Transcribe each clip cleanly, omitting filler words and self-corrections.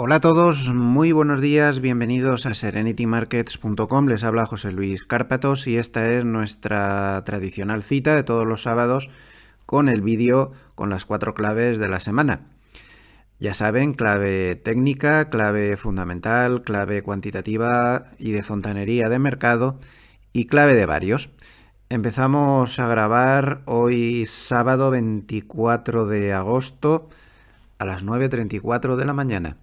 Hola a todos, muy buenos días, bienvenidos a serenitymarkets.com. Les habla José Luis Cárpatos y esta es nuestra tradicional cita de todos los sábados con el vídeo con las 4 claves de la semana. Ya saben, clave técnica, clave fundamental, clave cuantitativa y de fontanería de mercado y clave de varios. Empezamos a grabar hoy sábado 24 de agosto a las 9:34 de la mañana.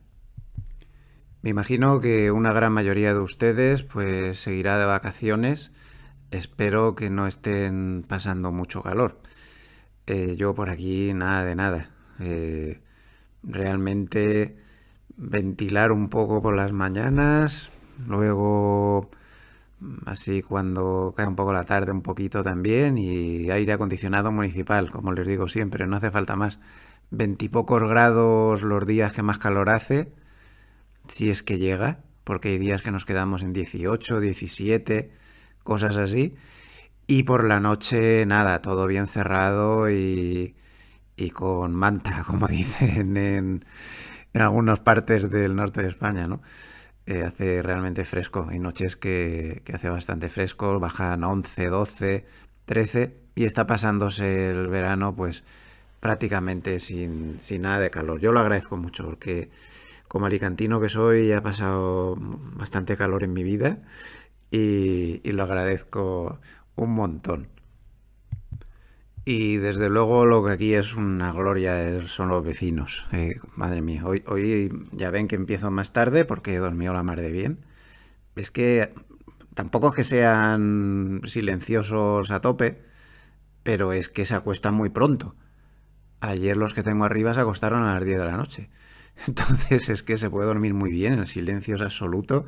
Me imagino que una gran mayoría de ustedes pues seguirá de vacaciones. Espero que no estén pasando mucho calor. Yo por aquí nada de nada. Realmente ventilar un poco por las mañanas, luego así cuando cae un poco la tarde un poquito también y aire acondicionado municipal, como les digo siempre, no hace falta más. 20 y pocos grados los días que más calor hace, si es que llega, porque hay días que nos quedamos en 18, 17, cosas así. Y por la noche, nada, todo bien cerrado y con manta, como dicen en algunas partes del norte de España, ¿no? Hace realmente fresco. Hay noches que hace bastante fresco, bajan 11, 12, 13 y está pasándose el verano pues prácticamente sin nada de calor. Yo lo agradezco mucho porque como alicantino que soy he pasado bastante calor en mi vida y lo agradezco un montón. Y desde luego lo que aquí es una gloria son los vecinos. Madre mía, hoy ya ven que empiezo más tarde porque he dormido la mar de bien. Es que tampoco es que sean silenciosos a tope, pero es que se acuestan muy pronto. Ayer los que tengo arriba se acostaron a las 10 de la noche. Entonces es que se puede dormir muy bien, el silencio es absoluto.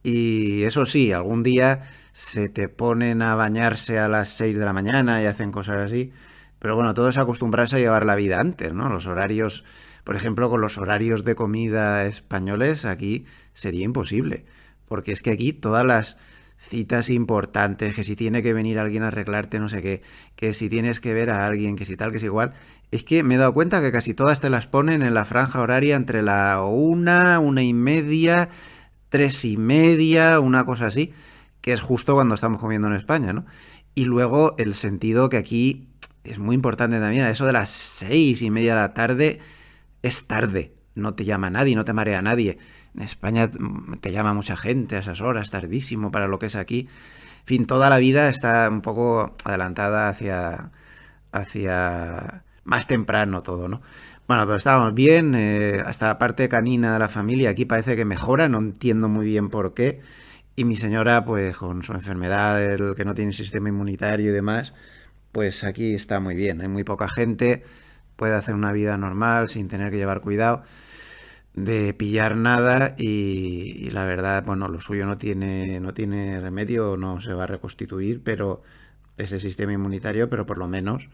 Y eso sí, algún día se te ponen a bañarse a las 6 de la mañana y hacen cosas así. Pero bueno, todo es acostumbrarse a llevar la vida antes, ¿no? Los horarios, por ejemplo, con los horarios de comida españoles, aquí sería imposible. Porque es que aquí todas las citas importantes, que si tiene que venir alguien a arreglarte no sé qué, que si tienes que ver a alguien, que si tal, que si igual, es que me he dado cuenta que casi todas te las ponen en la franja horaria entre la 1, 1:30, 3:30, una cosa así, que es justo cuando estamos comiendo en España, ¿no? Y luego el sentido que aquí es muy importante también, a eso de las 6:30 de la tarde es tarde, no te llama nadie, no te marea nadie. En España te llama mucha gente a esas horas, tardísimo para lo que es aquí. En fin, toda la vida está un poco adelantada hacia más temprano todo, ¿no? Bueno, pero estábamos bien, hasta la parte canina de la familia aquí parece que mejora, no entiendo muy bien por qué. Y mi señora, pues con su enfermedad, el que no tiene sistema inmunitario y demás, pues aquí está muy bien. Hay muy poca gente, puede hacer una vida normal sin tener que llevar cuidado de pillar nada y la verdad, bueno, lo suyo no tiene remedio, no se va a reconstituir, pero ese sistema inmunitario, pero por lo menos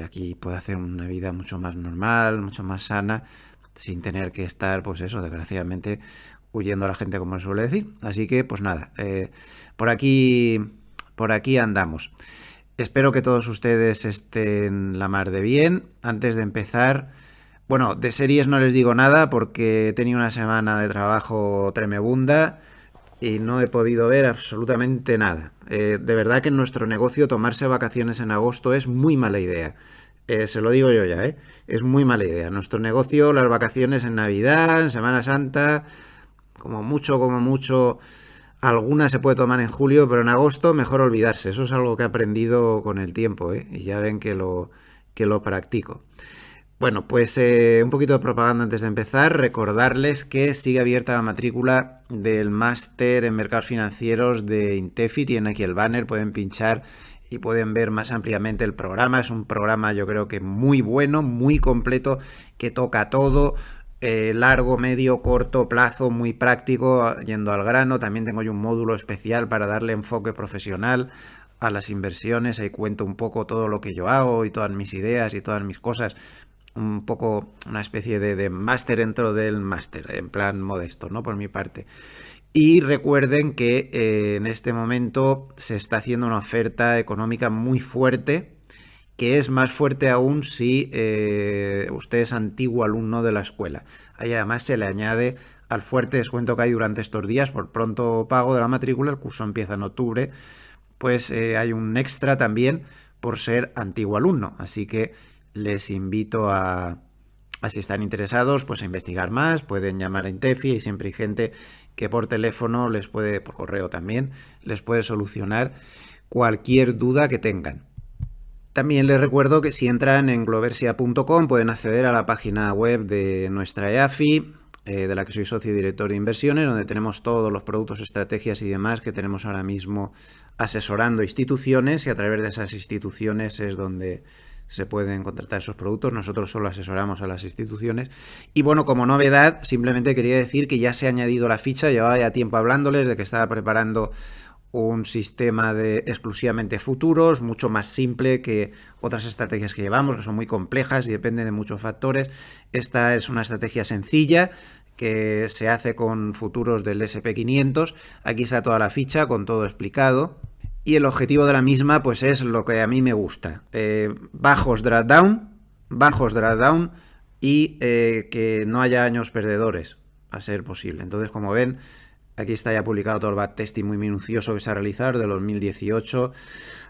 aquí puede hacer una vida mucho más normal, mucho más sana, sin tener que estar, pues eso, desgraciadamente, huyendo a la gente, como se suele decir. Así que, pues nada, por aquí andamos. Espero que todos ustedes estén la mar de bien. Antes de empezar, bueno, de series no les digo nada porque he tenido una semana de trabajo tremebunda y no he podido ver absolutamente nada. De verdad que en nuestro negocio tomarse vacaciones en agosto es muy mala idea. Se lo digo yo ya, ¿eh? Es muy mala idea. Nuestro negocio, las vacaciones en Navidad, en Semana Santa, como mucho, alguna se puede tomar en julio, pero en agosto mejor olvidarse. Eso es algo que he aprendido con el tiempo, ¿eh? Y ya ven que lo practico. Bueno, pues un poquito de propaganda antes de empezar. Recordarles que sigue abierta la matrícula del máster en mercados financieros de Intefi. Tienen aquí el banner, pueden pinchar y pueden ver más ampliamente el programa. Es un programa yo creo que muy bueno, muy completo, que toca todo. Largo, medio, corto plazo, muy práctico, yendo al grano. También tengo yo un módulo especial para darle enfoque profesional a las inversiones. Ahí cuento un poco todo lo que yo hago y todas mis ideas y todas mis cosas, un poco una especie de máster dentro del máster, en plan modesto, ¿no? Por mi parte. Y recuerden que en este momento se está haciendo una oferta económica muy fuerte que es más fuerte aún si usted es antiguo alumno de la escuela. Ahí además se le añade al fuerte descuento que hay durante estos días por pronto pago de la matrícula. El curso empieza en octubre, pues hay un extra también por ser antiguo alumno. Así que les invito a si están interesados, pues a investigar más. Pueden llamar a Intefi y siempre hay gente que por teléfono les puede, por correo también, les puede solucionar cualquier duda que tengan. También les recuerdo que si entran en gloversia.com pueden acceder a la página web de nuestra EAFI, de la que soy socio y director de inversiones, donde tenemos todos los productos, estrategias y demás que tenemos ahora mismo asesorando instituciones, y a través de esas instituciones es donde se pueden contratar esos productos. Nosotros solo asesoramos a las instituciones. Y bueno, como novedad, simplemente quería decir que ya se ha añadido la ficha. Llevaba ya tiempo hablándoles de que estaba preparando un sistema de exclusivamente futuros, mucho más simple que otras estrategias que llevamos, que son muy complejas y dependen de muchos factores. Esta es una estrategia sencilla que se hace con futuros del SP500. Aquí está toda la ficha con todo explicado. Y el objetivo de la misma pues es lo que a mí me gusta. Bajos drawdown y que no haya años perdedores, a ser posible. Entonces, como ven, aquí está ya publicado todo el backtesting muy minucioso que se ha realizado de 2018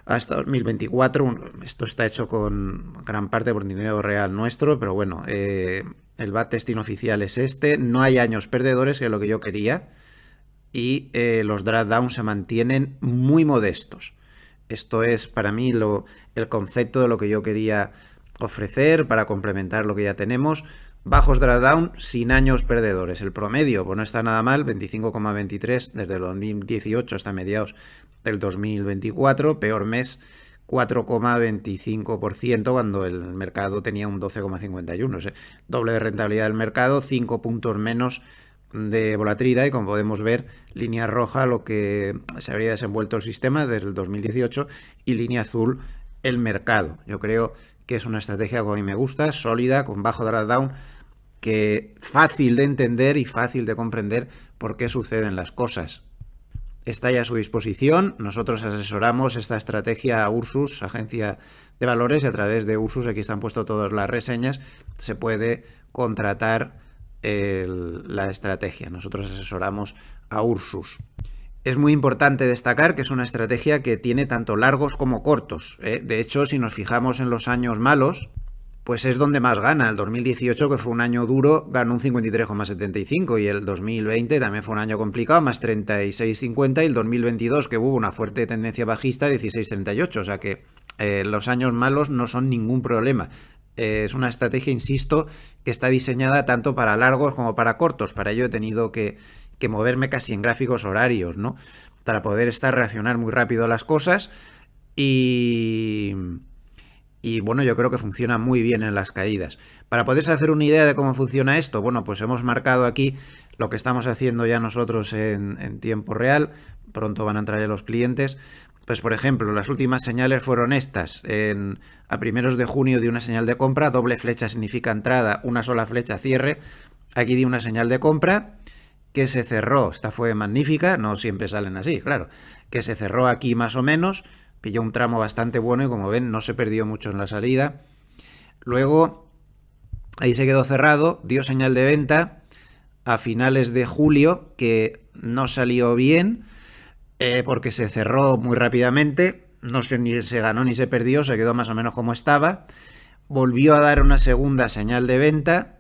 hasta 2024. Esto está hecho con gran parte por dinero real nuestro, pero bueno, el backtesting oficial es este. No hay años perdedores, que es lo que yo quería. Y los drawdowns se mantienen muy modestos. Esto es para mí el concepto de lo que yo quería ofrecer para complementar lo que ya tenemos. Bajos drawdown sin años perdedores. El promedio pues no está nada mal, 25,23 desde el 2018 hasta mediados del 2024. Peor mes, 4,25% cuando el mercado tenía un 12,51. O sea, doble de rentabilidad del mercado, 5 puntos menos de volatilidad, y como podemos ver, línea roja lo que se habría desenvuelto el sistema desde el 2018 y línea azul el mercado. Yo creo que es una estrategia que a mí me gusta, sólida, con bajo drawdown, que fácil de entender y fácil de comprender por qué suceden las cosas. Está ya a su disposición. Nosotros asesoramos esta estrategia a Ursus, agencia de valores, y a través de Ursus, aquí están puestas todas las reseñas, se puede contratar la estrategia. Nosotros asesoramos a Ursus. Es muy importante destacar que es una estrategia que tiene tanto largos como cortos. De hecho, si nos fijamos en los años malos, pues es donde más gana. El 2018, que fue un año duro, ganó un 53,75, y el 2020 también fue un año complicado, más 36,50, y el 2022, que hubo una fuerte tendencia bajista, 16,38. O sea que los años malos no son ningún problema. Es una estrategia, insisto, que está diseñada tanto para largos como para cortos. Para ello he tenido que moverme casi en gráficos horarios, ¿no? Para poder reaccionar muy rápido a las cosas. Y bueno, yo creo que funciona muy bien en las caídas. Para poderse hacer una idea de cómo funciona esto, bueno, pues hemos marcado aquí lo que estamos haciendo ya nosotros en tiempo real. Pronto van a entrar ya los clientes. Pues por ejemplo, las últimas señales fueron estas. A primeros de junio di una señal de compra, doble flecha significa entrada, una sola flecha cierre. Aquí di una señal de compra que se cerró. Esta fue magnífica, no siempre salen así, claro. Que se cerró aquí más o menos, pilló un tramo bastante bueno y como ven no se perdió mucho en la salida. Luego ahí se quedó cerrado, dio señal de venta a finales de julio que no salió bien. Porque se cerró muy rápidamente, no sé ni se ganó ni se perdió, se quedó más o menos como estaba. Volvió a dar una segunda señal de venta,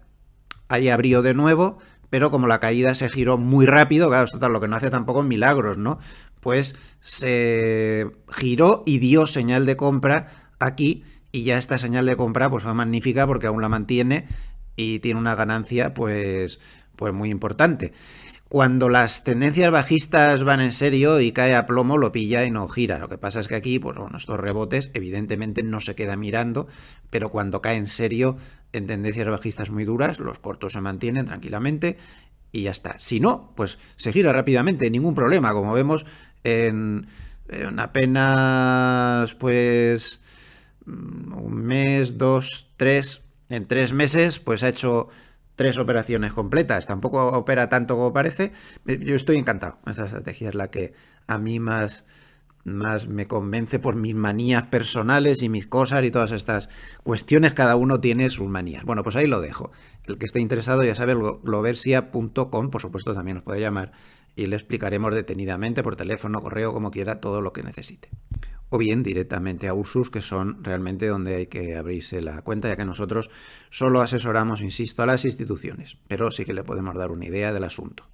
ahí abrió de nuevo, pero como la caída se giró muy rápido, claro, esto lo que no hace tampoco milagros, ¿no? Pues se giró y dio señal de compra aquí, y ya esta señal de compra pues fue magnífica porque aún la mantiene y tiene una ganancia pues muy importante. Cuando las tendencias bajistas van en serio y cae a plomo, lo pilla y no gira. Lo que pasa es que aquí, pues bueno, estos rebotes evidentemente no se queda mirando, pero cuando cae en serio en tendencias bajistas muy duras, los cortos se mantienen tranquilamente y ya está. Si no, pues se gira rápidamente, ningún problema. Como vemos, en apenas pues un mes, 2, 3, en 3 meses, pues ha hecho 3 operaciones completas. Tampoco opera tanto como parece. Yo estoy encantado. Esta estrategia es la que a mí más más me convence por mis manías personales y mis cosas y todas estas cuestiones. Cada uno tiene sus manías. Bueno, pues ahí lo dejo. El que esté interesado ya sabe, gloversia.com, por supuesto también nos puede llamar y le explicaremos detenidamente por teléfono, correo, como quiera, todo lo que necesite. O bien directamente a Ursus, que son realmente donde hay que abrirse la cuenta, ya que nosotros solo asesoramos, insisto, a las instituciones, pero sí que le podemos dar una idea del asunto.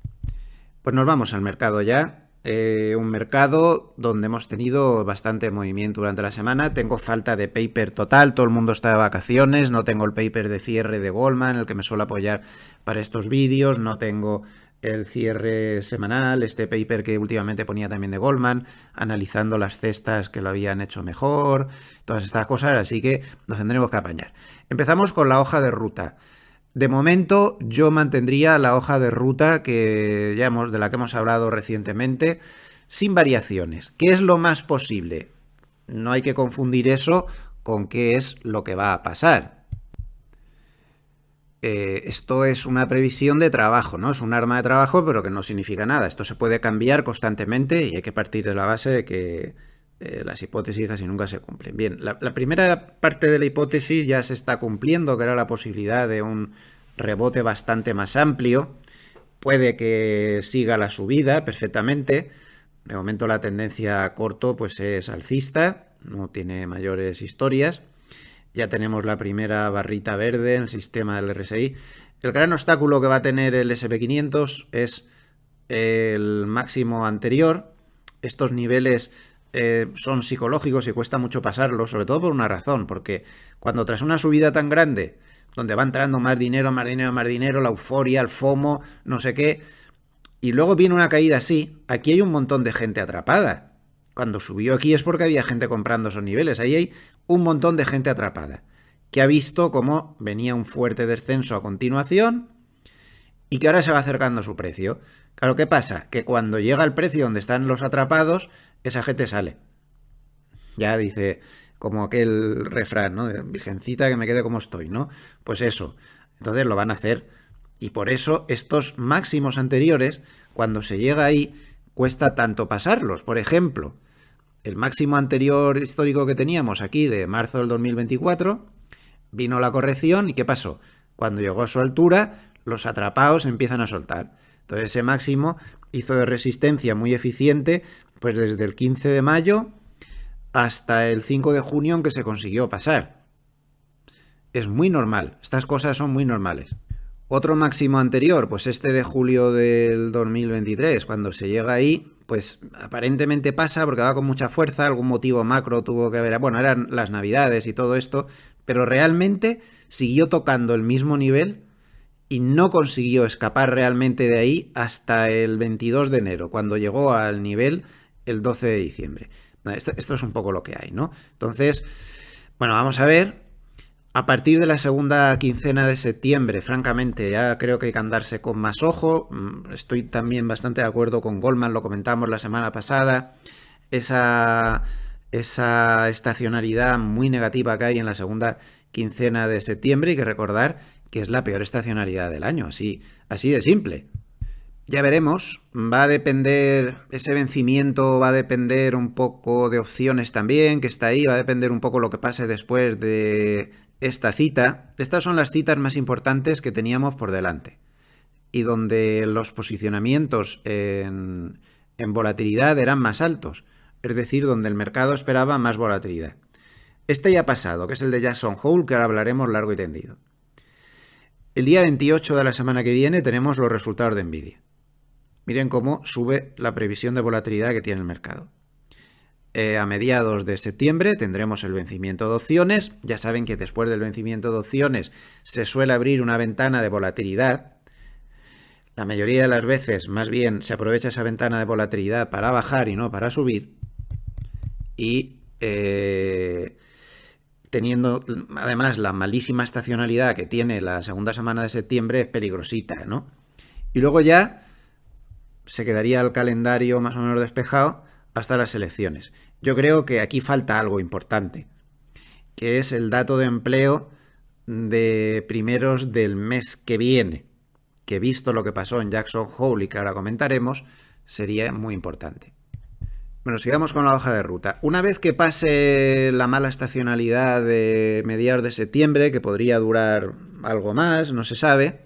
Pues nos vamos al mercado ya. Un mercado donde hemos tenido bastante movimiento durante la semana. Tengo falta de paper total, todo el mundo está de vacaciones, no tengo el paper de cierre de Goldman, el que me suele apoyar para estos vídeos, no tengo el cierre semanal, este paper que últimamente ponía también de Goldman, analizando las cestas que lo habían hecho mejor, todas estas cosas, así que nos tendremos que apañar. Empezamos con la hoja de ruta. De momento yo mantendría la hoja de ruta de la que hemos hablado recientemente, sin variaciones. ¿Qué es lo más posible? No hay que confundir eso con qué es lo que va a pasar. Esto es una previsión de trabajo, ¿no? Es un arma de trabajo, pero que no significa nada. Esto se puede cambiar constantemente y hay que partir de la base de que las hipótesis casi nunca se cumplen. Bien, la primera parte de la hipótesis ya se está cumpliendo, que era la posibilidad de un rebote bastante más amplio. Puede que siga la subida perfectamente. De momento la tendencia a corto pues es alcista, no tiene mayores historias. Ya tenemos la primera barrita verde en el sistema del RSI. El gran obstáculo que va a tener el SP500 es el máximo anterior. Estos niveles son psicológicos y cuesta mucho pasarlos, sobre todo por una razón, porque cuando tras una subida tan grande, donde va entrando más dinero, más dinero, más dinero, la euforia, el FOMO, no sé qué, y luego viene una caída así, aquí hay un montón de gente atrapada. Cuando subió aquí es porque había gente comprando esos niveles, ahí hay un montón de gente atrapada, que ha visto cómo venía un fuerte descenso a continuación y que ahora se va acercando a su precio. Claro, ¿qué pasa? Que cuando llega al precio donde están los atrapados, esa gente sale. Ya dice, como aquel refrán, ¿no? De virgencita que me quede como estoy, ¿no? Pues eso. Entonces lo van a hacer. Y por eso estos máximos anteriores, cuando se llega ahí, cuesta tanto pasarlos. Por ejemplo, el máximo anterior histórico que teníamos aquí de marzo del 2024, vino la corrección y ¿qué pasó? Cuando llegó a su altura, los atrapados empiezan a soltar. Entonces ese máximo hizo de resistencia muy eficiente, pues desde el 15 de mayo hasta el 5 de junio en que se consiguió pasar. Es muy normal, estas cosas son muy normales. Otro máximo anterior, pues este de julio del 2023, cuando se llega ahí, pues aparentemente pasa porque va con mucha fuerza, algún motivo macro tuvo que haber, bueno, eran las navidades y todo esto, pero realmente siguió tocando el mismo nivel y no consiguió escapar realmente de ahí hasta el 22 de enero, cuando llegó al nivel el 12 de diciembre. Esto es un poco lo que hay, ¿no? Entonces, bueno, vamos a ver. A partir de la segunda quincena de septiembre, francamente, ya creo que hay que andarse con más ojo. Estoy también bastante de acuerdo con Goldman, lo comentamos la semana pasada. Esa estacionalidad muy negativa que hay en la segunda quincena de septiembre, hay que recordar que es la peor estacionalidad del año, así de simple. Ya veremos, va a depender, ese vencimiento va a depender un poco de opciones también, que está ahí, va a depender un poco lo que pase después de esta cita. Estas son las citas más importantes que teníamos por delante y donde los posicionamientos en volatilidad eran más altos, es decir, donde el mercado esperaba más volatilidad. Este ya ha pasado, que es el de Jackson Hole, que ahora hablaremos largo y tendido. El día 28 de la semana que viene tenemos los resultados de Nvidia. Miren cómo sube la previsión de volatilidad que tiene el mercado. A mediados de septiembre tendremos el vencimiento de opciones. Ya saben que después del vencimiento de opciones se suele abrir una ventana de volatilidad. La mayoría de las veces, más bien, se aprovecha esa ventana de volatilidad para bajar y no para subir. Y teniendo además la malísima estacionalidad que tiene la segunda semana de septiembre, es peligrosita, ¿no? Y luego ya se quedaría el calendario más o menos despejado hasta las elecciones. Yo creo que aquí falta algo importante, que es el dato de empleo de primeros del mes que viene, que visto lo que pasó en Jackson Hole y que ahora comentaremos, sería muy importante. Bueno, sigamos con la hoja de ruta. Una vez que pase la mala estacionalidad de mediados de septiembre, que podría durar algo más, no se sabe,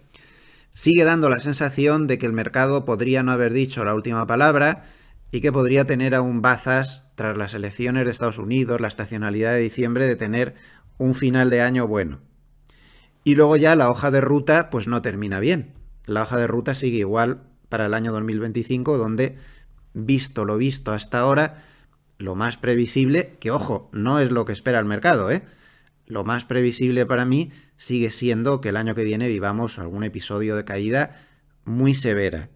sigue dando la sensación de que el mercado podría no haber dicho la última palabra y que podría tener aún bazas tras las elecciones de Estados Unidos, la estacionalidad de diciembre, de tener un final de año bueno. Y luego ya la hoja de ruta pues no termina bien. La hoja de ruta sigue igual para el año 2025, donde, visto lo visto hasta ahora, lo más previsible, que ojo, no es lo que espera el mercado, lo más previsible para mí sigue siendo que el año que viene vivamos algún episodio de caída muy severa.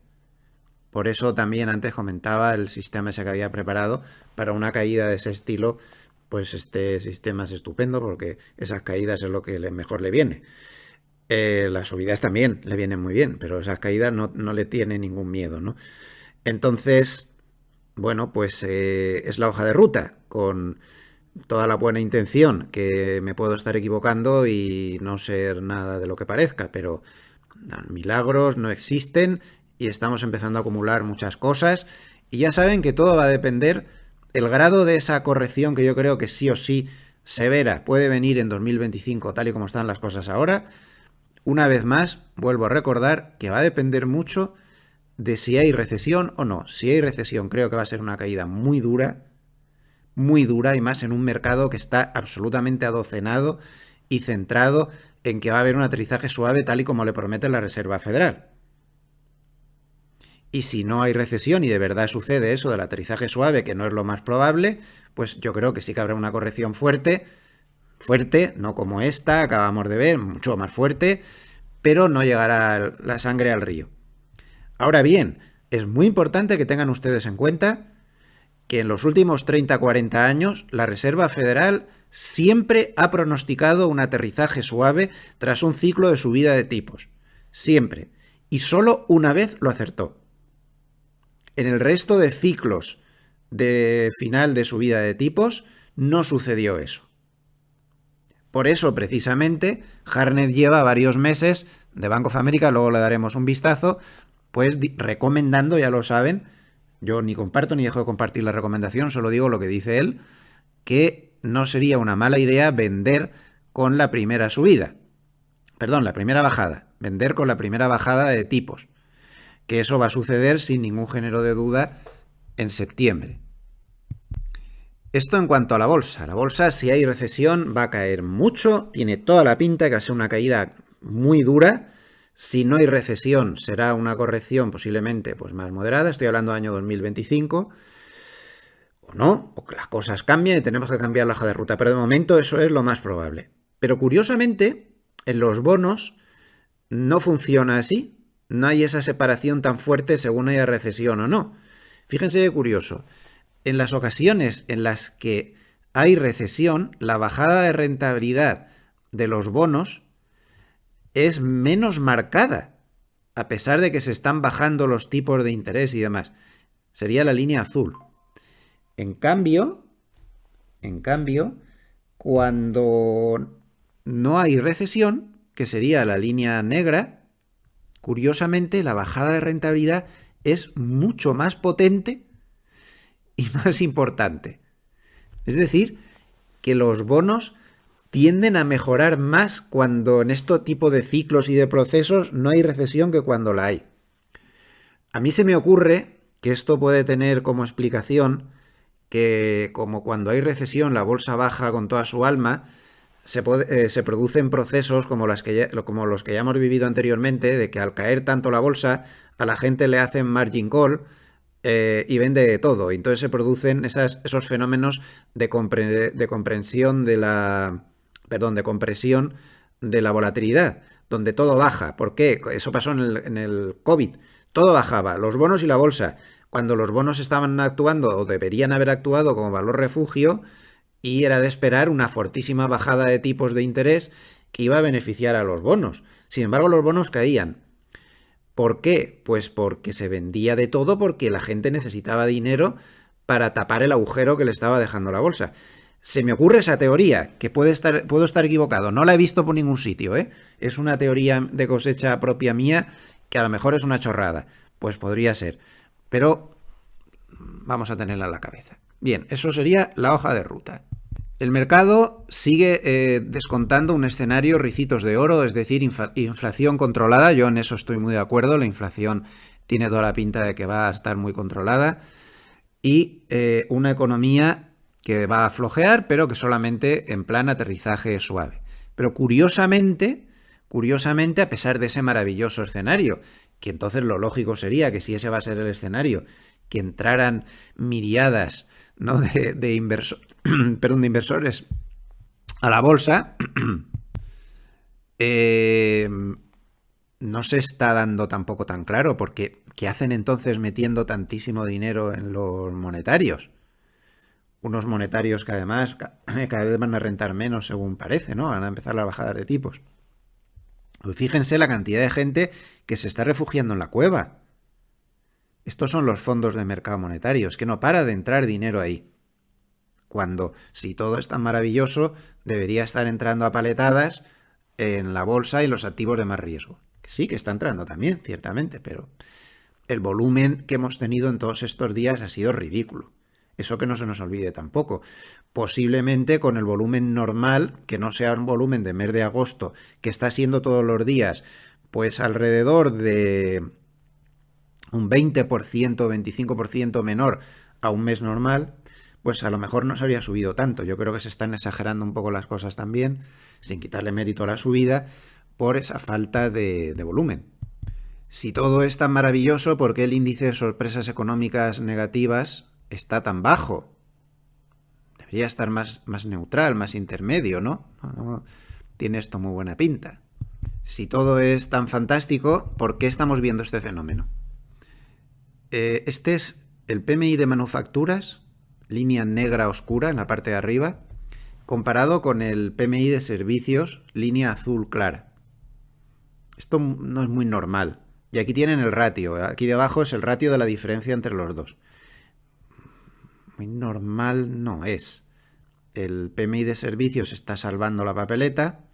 Por eso también antes comentaba el sistema ese que había preparado para una caída de ese estilo. Pues este sistema es estupendo porque esas caídas es lo que mejor le viene. Las subidas también le vienen muy bien, pero esas caídas no le tiene ningún miedo, ¿no? Entonces, bueno, pues es la hoja de ruta, con toda la buena intención, que me puedo estar equivocando y no ser nada de lo que parezca, pero milagros no existen y estamos empezando a acumular muchas cosas y ya saben que todo va a depender. El grado de esa corrección, que yo creo que sí o sí severa puede venir en 2025 tal y como están las cosas ahora. Una vez más, vuelvo a recordar que va a depender mucho de si hay recesión o no. Si hay recesión, creo que va a ser una caída muy dura y más en un mercado que está absolutamente adocenado y centrado en que va a haber un aterrizaje suave tal y como le promete la Reserva Federal. Y si no hay recesión y de verdad sucede eso del aterrizaje suave, que no es lo más probable, pues yo creo que sí que habrá una corrección fuerte, no como esta, acabamos de ver, mucho más fuerte, pero no llegará la sangre al río. Ahora bien, es muy importante que tengan ustedes en cuenta que en los últimos 30-40 años la Reserva Federal siempre ha pronosticado un aterrizaje suave tras un ciclo de subida de tipos. Siempre. Y solo una vez lo acertó. En el resto de ciclos de final de subida de tipos no sucedió eso. Por eso, precisamente, Harnett lleva varios meses de Bank of America, luego le daremos un vistazo, pues recomendando, ya lo saben, yo ni comparto ni dejo de compartir la recomendación, solo digo lo que dice él, que no sería una mala idea vender con la primera subida. Perdón, la primera bajada. Vender con la primera bajada de tipos. Que eso va a suceder sin ningún género de duda en septiembre. Esto en cuanto a la bolsa. La bolsa, si hay recesión, va a caer mucho. Tiene toda la pinta de que va a ser una caída muy dura. Si no hay recesión, será una corrección posiblemente pues más moderada. Estoy hablando del año 2025. O no, o que las cosas cambian y tenemos que cambiar la hoja de ruta. Pero de momento eso es lo más probable. Pero curiosamente, en los bonos no funciona así. No hay esa separación tan fuerte según haya recesión o no. Fíjense qué curioso. En las ocasiones en las que hay recesión, la bajada de rentabilidad de los bonos es menos marcada, a pesar de que se están bajando los tipos de interés y demás. Sería la línea azul. En cambio, cuando no hay recesión, que sería la línea negra, curiosamente, la bajada de rentabilidad es mucho más potente y más importante. Es decir, que los bonos tienden a mejorar más cuando en este tipo de ciclos y de procesos no hay recesión que cuando la hay. A mí se me ocurre que esto puede tener como explicación que, como cuando hay recesión la bolsa baja con toda su alma, se producen procesos como los que ya hemos vivido anteriormente, de que al caer tanto la bolsa, a la gente le hacen margin call y vende de todo. Y entonces se producen esos fenómenos de compresión de la volatilidad, donde todo baja. ¿Por qué? Eso pasó en el COVID. Todo bajaba, los bonos y la bolsa. Cuando los bonos estaban actuando o deberían haber actuado como valor refugio, y era de esperar una fortísima bajada de tipos de interés que iba a beneficiar a los bonos. Sin embargo, los bonos caían. ¿Por qué? Pues porque se vendía de todo, porque la gente necesitaba dinero para tapar el agujero que le estaba dejando la bolsa. Se me ocurre esa teoría, que puedo estar equivocado. No la he visto por ningún sitio, Es una teoría de cosecha propia mía, que a lo mejor es una chorrada. Pues podría ser. Pero vamos a tenerla en la cabeza. Bien, eso sería la hoja de ruta. El mercado sigue descontando un escenario ricitos de oro, es decir, inflación controlada. Yo en eso estoy muy de acuerdo. La inflación tiene toda la pinta de que va a estar muy controlada. Y una economía que va a flojear, pero que solamente en plan aterrizaje suave. Pero curiosamente, a pesar de ese maravilloso escenario, que entonces lo lógico sería que si ese va a ser el escenario, que entraran miriadas, ¿no?, de inversores a la bolsa, no se está dando tampoco tan claro, porque ¿qué hacen entonces metiendo tantísimo dinero en los monetarios? Unos monetarios que además cada vez van a rentar menos, según parece, ¿no? Van a empezar las bajadas de tipos. Pues fíjense la cantidad de gente que se está refugiando en la cueva. Estos son los fondos de mercado monetario, es que no para de entrar dinero ahí. Cuando, si todo es tan maravilloso, debería estar entrando a paletadas en la bolsa y los activos de más riesgo. Sí que está entrando también, ciertamente, pero el volumen que hemos tenido en todos estos días ha sido ridículo. Eso que no se nos olvide tampoco. Posiblemente con el volumen normal, que no sea un volumen de mes de agosto, que está siendo todos los días, pues alrededor de un 20%, 25% menor a un mes normal, pues a lo mejor no se habría subido tanto. Yo creo que se están exagerando un poco las cosas también, sin quitarle mérito a la subida, por esa falta de volumen. Si todo es tan maravilloso, ¿por qué el índice de sorpresas económicas negativas está tan bajo? Debería estar más neutral, más intermedio, ¿no? No tiene esto muy buena pinta. Si todo es tan fantástico, ¿por qué estamos viendo este fenómeno? Este es el PMI de manufacturas, línea negra oscura en la parte de arriba, comparado con el PMI de servicios, línea azul clara. Esto no es muy normal. Y aquí tienen el ratio. Aquí debajo es el ratio de la diferencia entre los dos. Muy normal no es. El PMI de servicios está salvando la papeleta,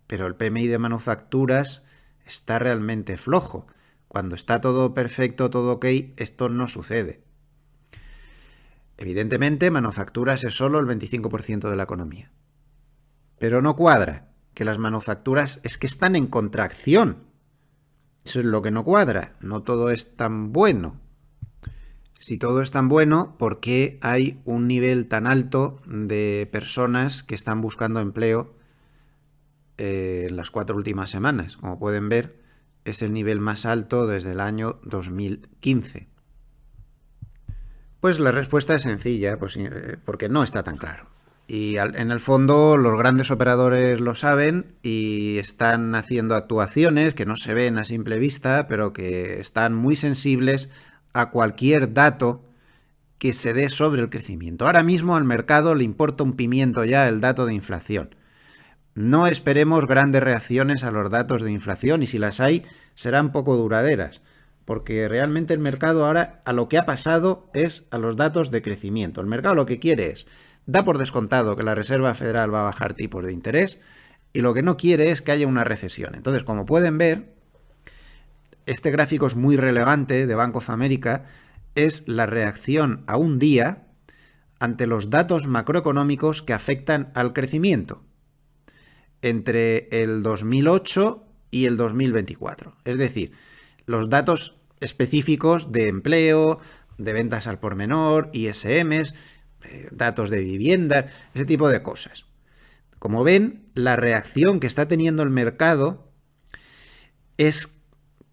pero el PMI de manufacturas está realmente flojo. Cuando está todo perfecto, todo ok, esto no sucede. Evidentemente, manufacturas es solo el 25% de la economía. Pero no cuadra, que las manufacturas es que están en contracción. Eso es lo que no cuadra. No todo es tan bueno. Si todo es tan bueno, ¿por qué hay un nivel tan alto de personas que están buscando empleo en las 4 últimas semanas? Como pueden ver, es el nivel más alto desde el año 2015. Pues la respuesta es sencilla, pues, porque no está tan claro. Y en el fondo los grandes operadores lo saben y están haciendo actuaciones que no se ven a simple vista, pero que están muy sensibles a cualquier dato que se dé sobre el crecimiento. Ahora mismo al mercado le importa un pimiento ya el dato de inflación. No esperemos grandes reacciones a los datos de inflación y si las hay serán poco duraderas, porque realmente el mercado ahora a lo que ha pasado es a los datos de crecimiento. El mercado lo que quiere es, da por descontado que la Reserva Federal va a bajar tipos de interés y lo que no quiere es que haya una recesión. Entonces, como pueden ver, este gráfico es muy relevante de Bank of America, es la reacción a un día ante los datos macroeconómicos que afectan al crecimiento entre el 2008 y el 2024. Es decir, los datos específicos de empleo, de ventas al por menor, ISMs, datos de vivienda, ese tipo de cosas. Como ven, la reacción que está teniendo el mercado es,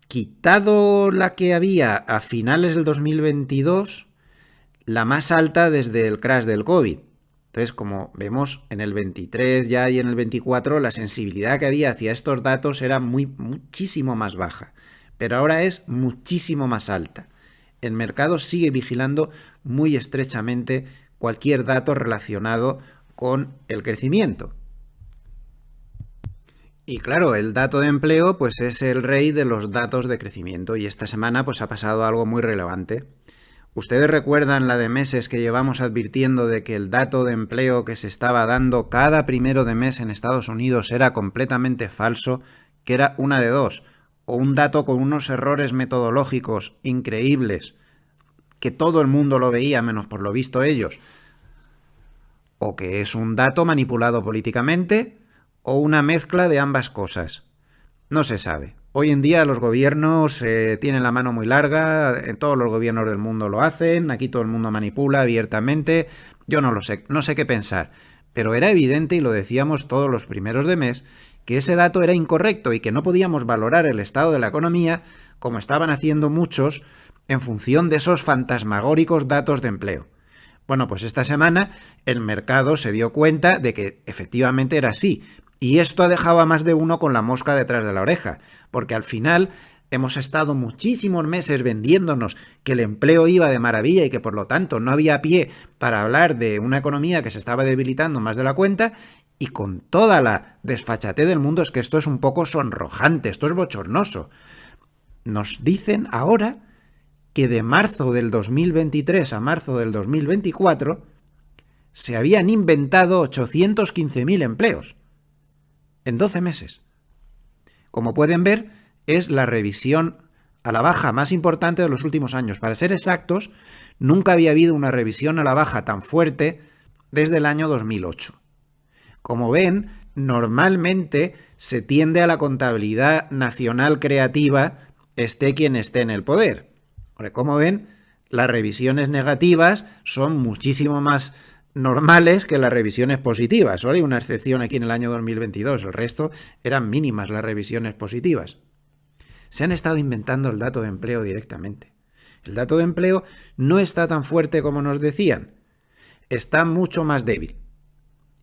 quitado la que había a finales del 2022, la más alta desde el crash del COVID. Entonces, como vemos en el 23 ya y en el 24, la sensibilidad que había hacia estos datos era muchísimo más baja, pero ahora es muchísimo más alta. El mercado sigue vigilando muy estrechamente cualquier dato relacionado con el crecimiento. Y claro, el dato de empleo pues es el rey de los datos de crecimiento y esta semana pues ha pasado algo muy relevante. ¿Ustedes recuerdan la de meses que llevamos advirtiendo de que el dato de empleo que se estaba dando cada primero de mes en Estados Unidos era completamente falso? Que era una de dos, o un dato con unos errores metodológicos increíbles que todo el mundo lo veía menos por lo visto ellos, o que es un dato manipulado políticamente, o una mezcla de ambas cosas. No se sabe. Hoy en día los gobiernos tienen la mano muy larga, en todos los gobiernos del mundo lo hacen, aquí todo el mundo manipula abiertamente, yo no lo sé, no sé qué pensar, pero era evidente, y lo decíamos todos los primeros de mes, que ese dato era incorrecto y que no podíamos valorar el estado de la economía como estaban haciendo muchos en función de esos fantasmagóricos datos de empleo. Bueno, pues esta semana el mercado se dio cuenta de que efectivamente era así, y esto ha dejado a más de uno con la mosca detrás de la oreja, porque al final hemos estado muchísimos meses vendiéndonos que el empleo iba de maravilla y que por lo tanto no había pie para hablar de una economía que se estaba debilitando más de la cuenta, y con toda la desfachatez del mundo. Es que esto es un poco sonrojante, esto es bochornoso. Nos dicen ahora que de marzo del 2023 a marzo del 2024 se habían inventado 815.000 empleos en 12 meses. Como pueden ver, es la revisión a la baja más importante de los últimos años. Para ser exactos, nunca había habido una revisión a la baja tan fuerte desde el año 2008. Como ven, normalmente se tiende a la contabilidad nacional creativa, esté quien esté en el poder. Como ven, las revisiones negativas son muchísimo más normales que las revisiones positivas. Solo hay una excepción aquí en el año 2022, el resto eran mínimas las revisiones positivas. Se han estado inventando el dato de empleo directamente. El dato de empleo no está tan fuerte como nos decían, está mucho más débil.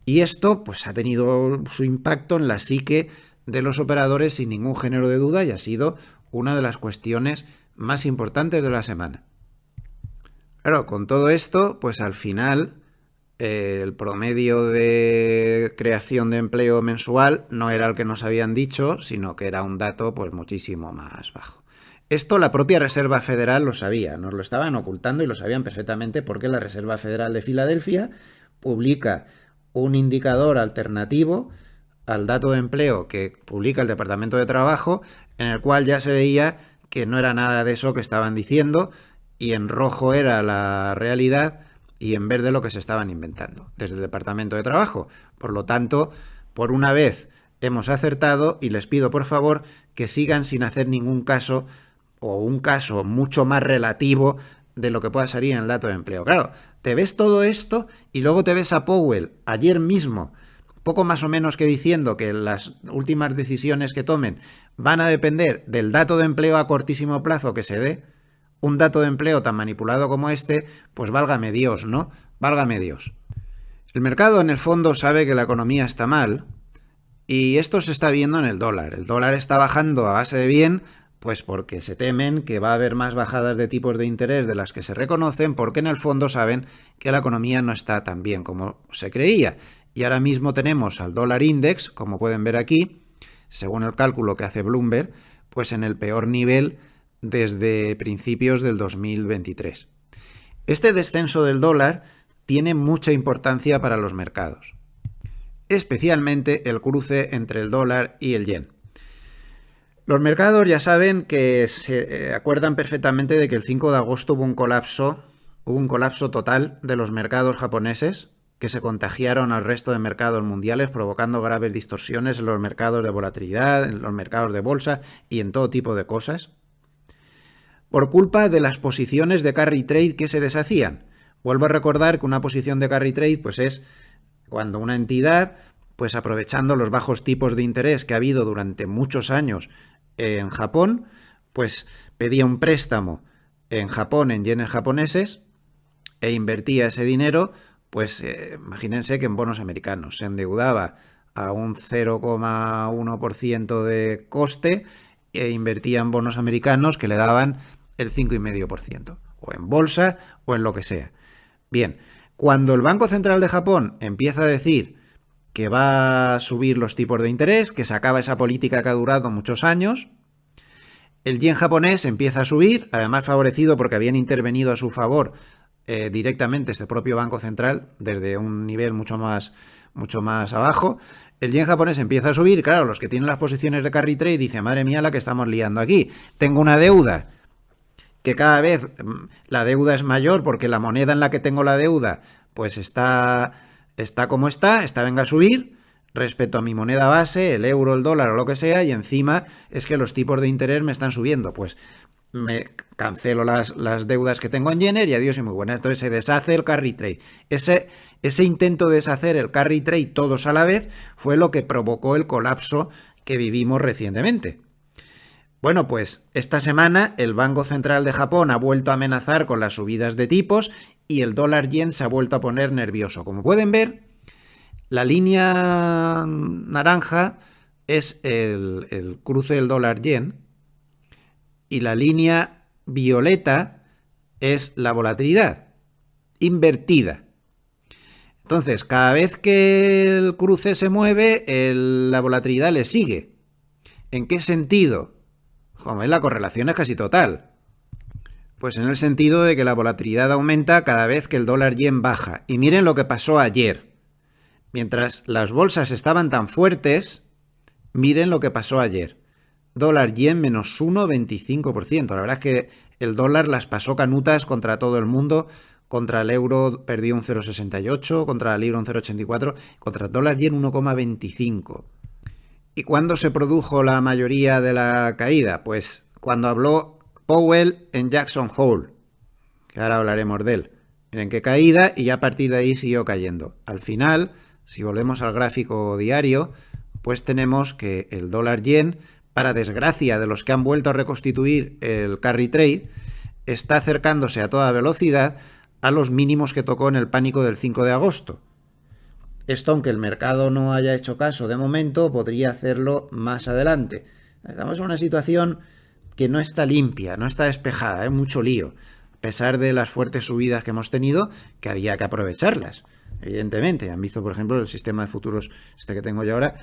Y esto pues ha tenido su impacto en la psique de los operadores sin ningún género de duda, y ha sido una de las cuestiones más importantes de la semana. Claro, con todo esto, pues al final el promedio de creación de empleo mensual no era el que nos habían dicho, sino que era un dato pues muchísimo más bajo. Esto la propia Reserva Federal lo sabía, nos lo estaban ocultando y lo sabían perfectamente, porque la Reserva Federal de Filadelfia publica un indicador alternativo al dato de empleo que publica el Departamento de Trabajo, en el cual ya se veía que no era nada de eso que estaban diciendo, y en rojo era la realidad y en verde lo que se estaban inventando desde el Departamento de Trabajo. Por lo tanto, por una vez hemos acertado, y les pido por favor que sigan sin hacer ningún caso, o un caso mucho más relativo de lo que pueda salir en el dato de empleo. Claro, te ves todo esto y luego te ves a Powell ayer mismo, poco más o menos que diciendo que las últimas decisiones que tomen van a depender del dato de empleo a cortísimo plazo que se dé. Un dato de empleo tan manipulado como este, pues válgame Dios, ¿no? Válgame Dios. El mercado en el fondo sabe que la economía está mal, y esto se está viendo en el dólar. El dólar está bajando a base de bien, pues porque se temen que va a haber más bajadas de tipos de interés de las que se reconocen, porque en el fondo saben que la economía no está tan bien como se creía. Y ahora mismo tenemos al dólar index, como pueden ver aquí, según el cálculo que hace Bloomberg, pues en el peor nivel desde principios del 2023. Este descenso del dólar tiene mucha importancia para los mercados, especialmente el cruce entre el dólar y el yen. Los mercados ya saben que se acuerdan perfectamente de que el 5 de agosto hubo un colapso total de los mercados japoneses, que se contagiaron al resto de mercados mundiales, provocando graves distorsiones en los mercados de volatilidad, en los mercados de bolsa y en todo tipo de cosas, por culpa de las posiciones de carry trade que se deshacían. Vuelvo a recordar que una posición de carry trade pues es cuando una entidad, pues aprovechando los bajos tipos de interés que ha habido durante muchos años en Japón, pues pedía un préstamo en Japón en yenes japoneses e invertía ese dinero, pues imagínense que en bonos americanos. Se endeudaba a un 0,1% de coste e invertía en bonos americanos que le daban el 5,5%, o en bolsa o en lo que sea. Bien, cuando el Banco Central de Japón empieza a decir que va a subir los tipos de interés, que se acaba esa política que ha durado muchos años, el yen japonés empieza a subir, además favorecido porque habían intervenido a su favor directamente este propio Banco Central desde un nivel mucho más abajo. El yen japonés empieza a subir, claro, los que tienen las posiciones de carry trade dicen, madre mía la que estamos liando aquí, tengo una deuda que cada vez la deuda es mayor porque la moneda en la que tengo la deuda pues está como está, venga a subir respecto a mi moneda base, el euro, el dólar o lo que sea, y encima es que los tipos de interés me están subiendo. Pues me cancelo las deudas que tengo en Jenner y adiós y muy buenas. Entonces se deshace el carry trade. Ese intento de deshacer el carry trade todos a la vez fue lo que provocó el colapso que vivimos recientemente. Bueno, pues esta semana el Banco Central de Japón ha vuelto a amenazar con las subidas de tipos y el dólar yen se ha vuelto a poner nervioso. Como pueden ver, la línea naranja es el cruce del dólar yen y la línea violeta es la volatilidad invertida. Entonces, cada vez que el cruce se mueve, la volatilidad le sigue. ¿En qué sentido? Como ven, la correlación es casi total. Pues en el sentido de que la volatilidad aumenta cada vez que el dólar yen baja. Y miren lo que pasó ayer. Mientras las bolsas estaban tan fuertes, miren lo que pasó ayer. Dólar yen menos 1,25%. La verdad es que el dólar las pasó canutas contra todo el mundo. Contra el euro perdió un 0,68, contra la libra un 0,84, contra el dólar yen 1,25. ¿Y cuándo se produjo la mayoría de la caída? Pues cuando habló Powell en Jackson Hole, que ahora hablaremos de él. Miren qué caída, y ya a partir de ahí siguió cayendo. Al final, si volvemos al gráfico diario, pues tenemos que el dólar yen, para desgracia de los que han vuelto a reconstituir el carry trade, está acercándose a toda velocidad a los mínimos que tocó en el pánico del 5 de agosto. Esto, aunque el mercado no haya hecho caso de momento, podría hacerlo más adelante. Estamos en una situación que no está limpia, no está despejada, hay mucho lío. A pesar de las fuertes subidas que hemos tenido, que había que aprovecharlas. Evidentemente, han visto, por ejemplo, el sistema de futuros que tengo yo ahora,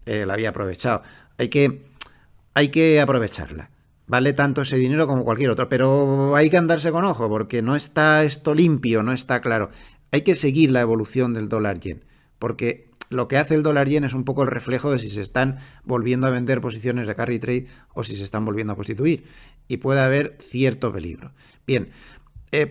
lo había aprovechado. Hay que aprovecharla. Vale tanto ese dinero como cualquier otro, pero hay que andarse con ojo porque no está esto limpio, no está claro. Hay que seguir la evolución del dólar yen, porque lo que hace el dólar yen es un poco el reflejo de si se están volviendo a vender posiciones de carry trade o si se están volviendo a constituir, y puede haber cierto peligro. Bien,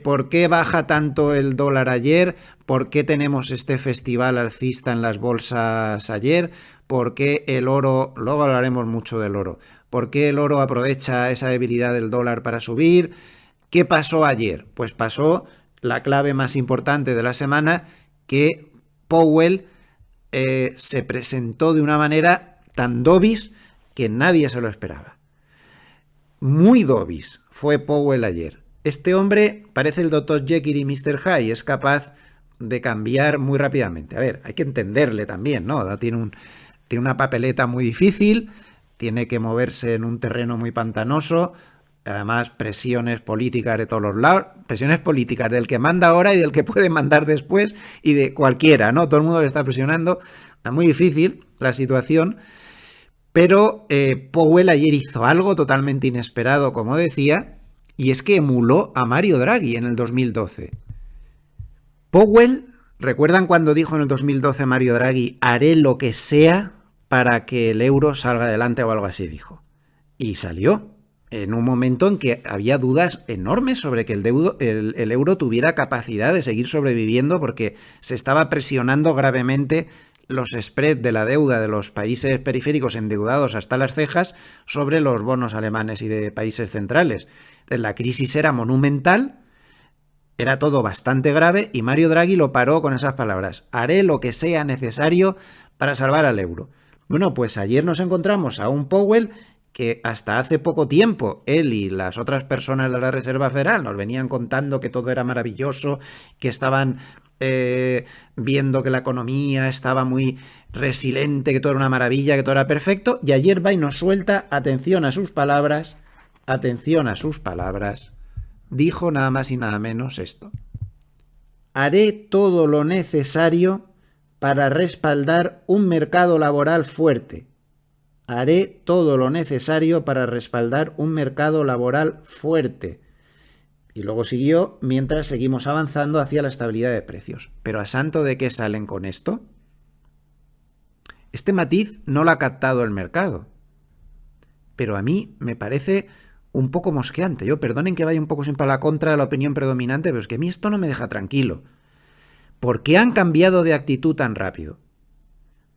¿por qué baja tanto el dólar ayer? ¿Por qué tenemos este festival alcista en las bolsas ayer? ¿Por qué el oro? Luego hablaremos mucho del oro. ¿Por qué el oro aprovecha esa debilidad del dólar para subir? ¿Qué pasó ayer? Pues pasó la clave más importante de la semana, que Powell se presentó de una manera tan dovish que nadie se lo esperaba. Muy dovish fue Powell ayer. Este hombre parece el Dr. Jekyll y Mr. Hyde, es capaz de cambiar muy rápidamente. A ver, hay que entenderle también, ¿no? Tiene una papeleta muy difícil, tiene que moverse en un terreno muy pantanoso, además presiones políticas de todos los lados, presiones políticas del que manda ahora y del que puede mandar después y de cualquiera, ¿no? Todo el mundo le está presionando. Es muy difícil la situación, pero Powell ayer hizo algo totalmente inesperado, como decía, y es que emuló a Mario Draghi en el 2012. Powell, ¿recuerdan cuando dijo en el 2012 Mario Draghi, haré lo que sea para que el euro salga adelante o algo así? Dijo. Y salió en un momento en que había dudas enormes sobre que el euro tuviera capacidad de seguir sobreviviendo, porque se estaba presionando gravemente los spreads de la deuda de los países periféricos endeudados hasta las cejas sobre los bonos alemanes y de países centrales. Entonces, la crisis era monumental, era todo bastante grave, y Mario Draghi lo paró con esas palabras: haré lo que sea necesario para salvar al euro. Bueno, pues ayer nos encontramos a un Powell que hasta hace poco tiempo él y las otras personas de la Reserva Federal nos venían contando que todo era maravilloso, que estaban viendo que la economía estaba muy resiliente, que todo era una maravilla, que todo era perfecto, y ayer va y nos suelta, atención a sus palabras, dijo nada más y nada menos esto: haré todo lo necesario para respaldar un mercado laboral fuerte. Haré todo lo necesario para respaldar un mercado laboral fuerte. Y luego siguió: mientras seguimos avanzando hacia la estabilidad de precios. ¿Pero a santo de qué salen con esto? Este matiz no lo ha captado el mercado. Pero a mí me parece un poco mosqueante. Yo, perdonen que vaya un poco siempre a la contra de la opinión predominante, pero es que a mí esto no me deja tranquilo. ¿Por qué han cambiado de actitud tan rápido?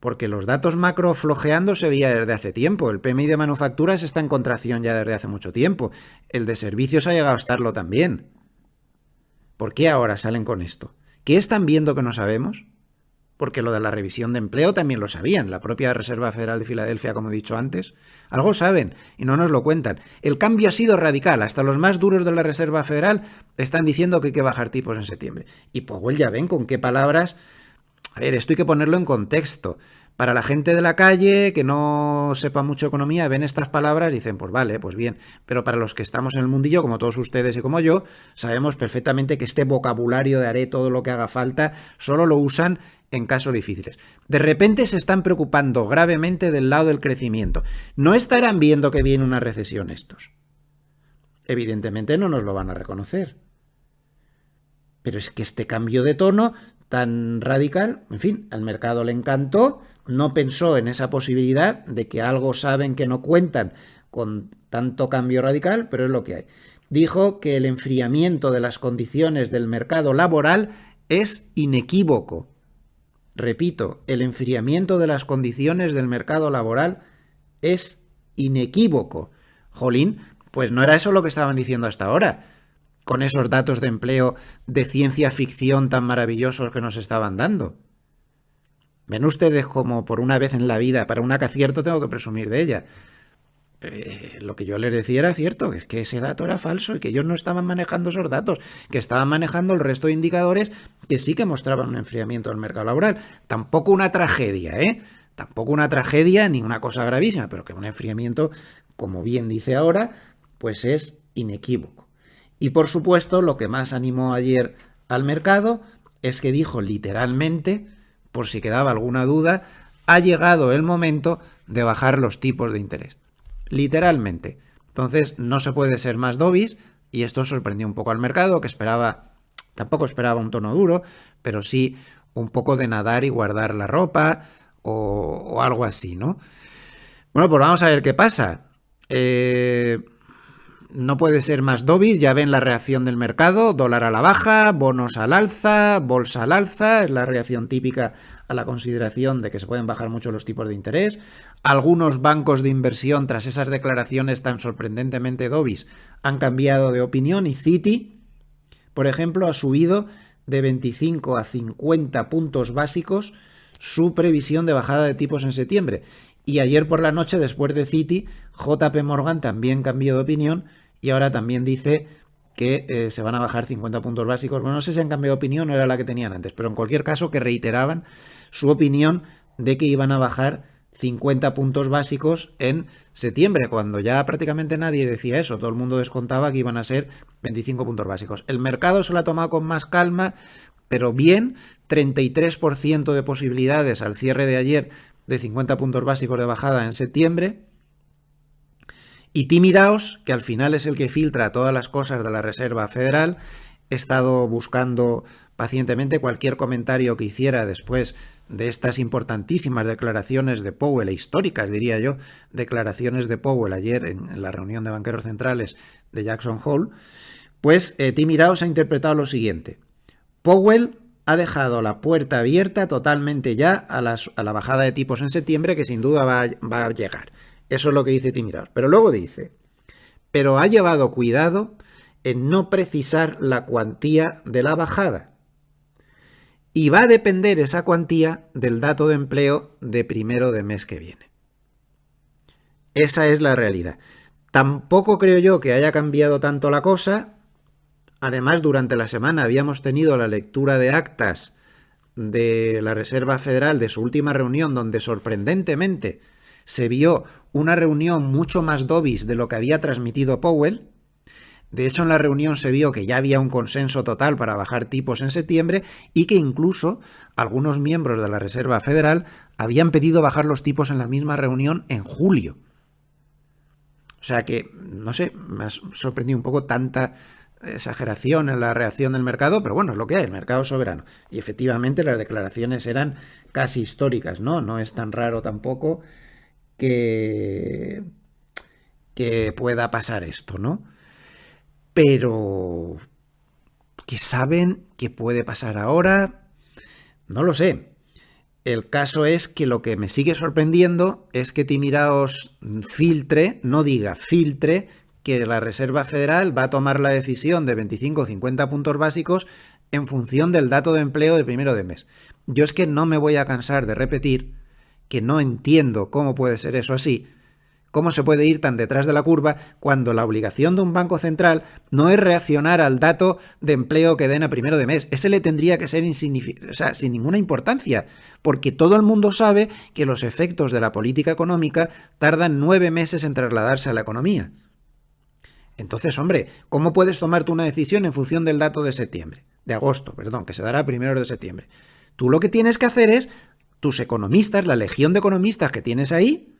Porque los datos macro flojeando se veía desde hace tiempo. El PMI de manufacturas está en contracción ya desde hace mucho tiempo. El de servicios ha llegado a estarlo también. ¿Por qué ahora salen con esto? ¿Qué están viendo que no sabemos? Porque lo de la revisión de empleo también lo sabían. La propia Reserva Federal de Filadelfia, como he dicho antes, algo saben y no nos lo cuentan. El cambio ha sido radical. Hasta los más duros de la Reserva Federal están diciendo que hay que bajar tipos en septiembre. Y Powell ya ven con qué palabras. A ver, esto hay que ponerlo en contexto. Para la gente de la calle que no sepa mucho economía, ven estas palabras y dicen, pues vale, pues bien. Pero para los que estamos en el mundillo, como todos ustedes y como yo, sabemos perfectamente que este vocabulario de haré todo lo que haga falta solo lo usan en casos difíciles. De repente se están preocupando gravemente del lado del crecimiento. ¿No estarán viendo que viene una recesión estos? Evidentemente no nos lo van a reconocer. Pero es que este cambio de tono tan radical, en fin, al mercado le encantó, no pensó en esa posibilidad de que algo saben que no cuentan con tanto cambio radical, pero es lo que hay. Dijo que el enfriamiento de las condiciones del mercado laboral es inequívoco. Repito, el enfriamiento de las condiciones del mercado laboral es inequívoco. Jolín, pues no era eso lo que estaban diciendo hasta ahora, con esos datos de empleo de ciencia ficción tan maravillosos que nos estaban dando. Ven ustedes como por una vez en la vida, para una que acierto tengo que presumir de ella. Lo que yo les decía era cierto, es que ese dato era falso y que ellos no estaban manejando esos datos, que estaban manejando el resto de indicadores que sí que mostraban un enfriamiento del mercado laboral. Tampoco una tragedia, Tampoco una tragedia ni una cosa gravísima, pero que un enfriamiento, como bien dice ahora, pues es inequívoco. Y por supuesto, lo que más animó ayer al mercado es que dijo literalmente, por si quedaba alguna duda, ha llegado el momento de bajar los tipos de interés. Literalmente. Entonces no se puede ser más dovish y esto sorprendió un poco al mercado, que tampoco esperaba un tono duro, pero sí un poco de nadar y guardar la ropa o algo así, ¿no? Bueno, pues vamos a ver qué pasa. No puede ser más dovish, ya ven la reacción del mercado, dólar a la baja, bonos al alza, bolsa al alza, es la reacción típica a la consideración de que se pueden bajar mucho los tipos de interés. Algunos bancos de inversión, tras esas declaraciones tan sorprendentemente dovish, han cambiado de opinión y Citi, por ejemplo, ha subido de 25 a 50 puntos básicos su previsión de bajada de tipos en septiembre. Y ayer por la noche, después de Citi, JP Morgan también cambió de opinión y ahora también dice que se van a bajar 50 puntos básicos. Bueno, no sé si han cambiado de opinión o era la que tenían antes, pero en cualquier caso que reiteraban su opinión de que iban a bajar 50 puntos básicos en septiembre, cuando ya prácticamente nadie decía eso. Todo el mundo descontaba que iban a ser 25 puntos básicos. El mercado se lo ha tomado con más calma, pero bien, 33% de posibilidades al cierre de ayer de 50 puntos básicos de bajada en septiembre. Y Tim Iraos, que al final es el que filtra todas las cosas de la Reserva Federal, he estado buscando pacientemente cualquier comentario que hiciera después de estas importantísimas declaraciones de Powell, históricas diría yo, declaraciones de Powell ayer en la reunión de banqueros centrales de Jackson Hole, pues Tim Iraos ha interpretado lo siguiente. Powell ha dejado la puerta abierta totalmente ya a la bajada de tipos en septiembre, que sin duda va a llegar. Eso es lo que dice Tim Iraos. Pero luego dice, pero ha llevado cuidado en no precisar la cuantía de la bajada. Y va a depender esa cuantía del dato de empleo de primero de mes que viene. Esa es la realidad. Tampoco creo yo que haya cambiado tanto la cosa. Además, durante la semana habíamos tenido la lectura de actas de la Reserva Federal de su última reunión, donde sorprendentemente se vio una reunión mucho más dovish de lo que había transmitido Powell. De hecho, en la reunión se vio que ya había un consenso total para bajar tipos en septiembre y que incluso algunos miembros de la Reserva Federal habían pedido bajar los tipos en la misma reunión en julio. O sea que, no sé, me ha sorprendido un poco tanta exageración en la reacción del mercado, pero bueno, es lo que hay, el mercado es soberano. Y efectivamente las declaraciones eran casi históricas, ¿no? No es tan raro tampoco que que pueda pasar esto, ¿no? Pero que saben que puede pasar ahora, no lo sé. El caso es que lo que me sigue sorprendiendo es que Timiraos filtre, no diga filtre, que la Reserva Federal va a tomar la decisión de 25 o 50 puntos básicos en función del dato de empleo del primero de mes. Yo es que no me voy a cansar de repetir que no entiendo cómo puede ser eso así. ¿Cómo se puede ir tan detrás de la curva cuando la obligación de un banco central no es reaccionar al dato de empleo que den a primero de mes? Ese le tendría que ser sin ninguna importancia, porque todo el mundo sabe que los efectos de la política económica tardan 9 meses en trasladarse a la economía. Entonces, hombre, ¿cómo puedes tomar tú una decisión en función del dato de septiembre? De agosto, perdón, que se dará a primeros de septiembre. Tú lo que tienes que hacer es, tus economistas, la legión de economistas que tienes ahí,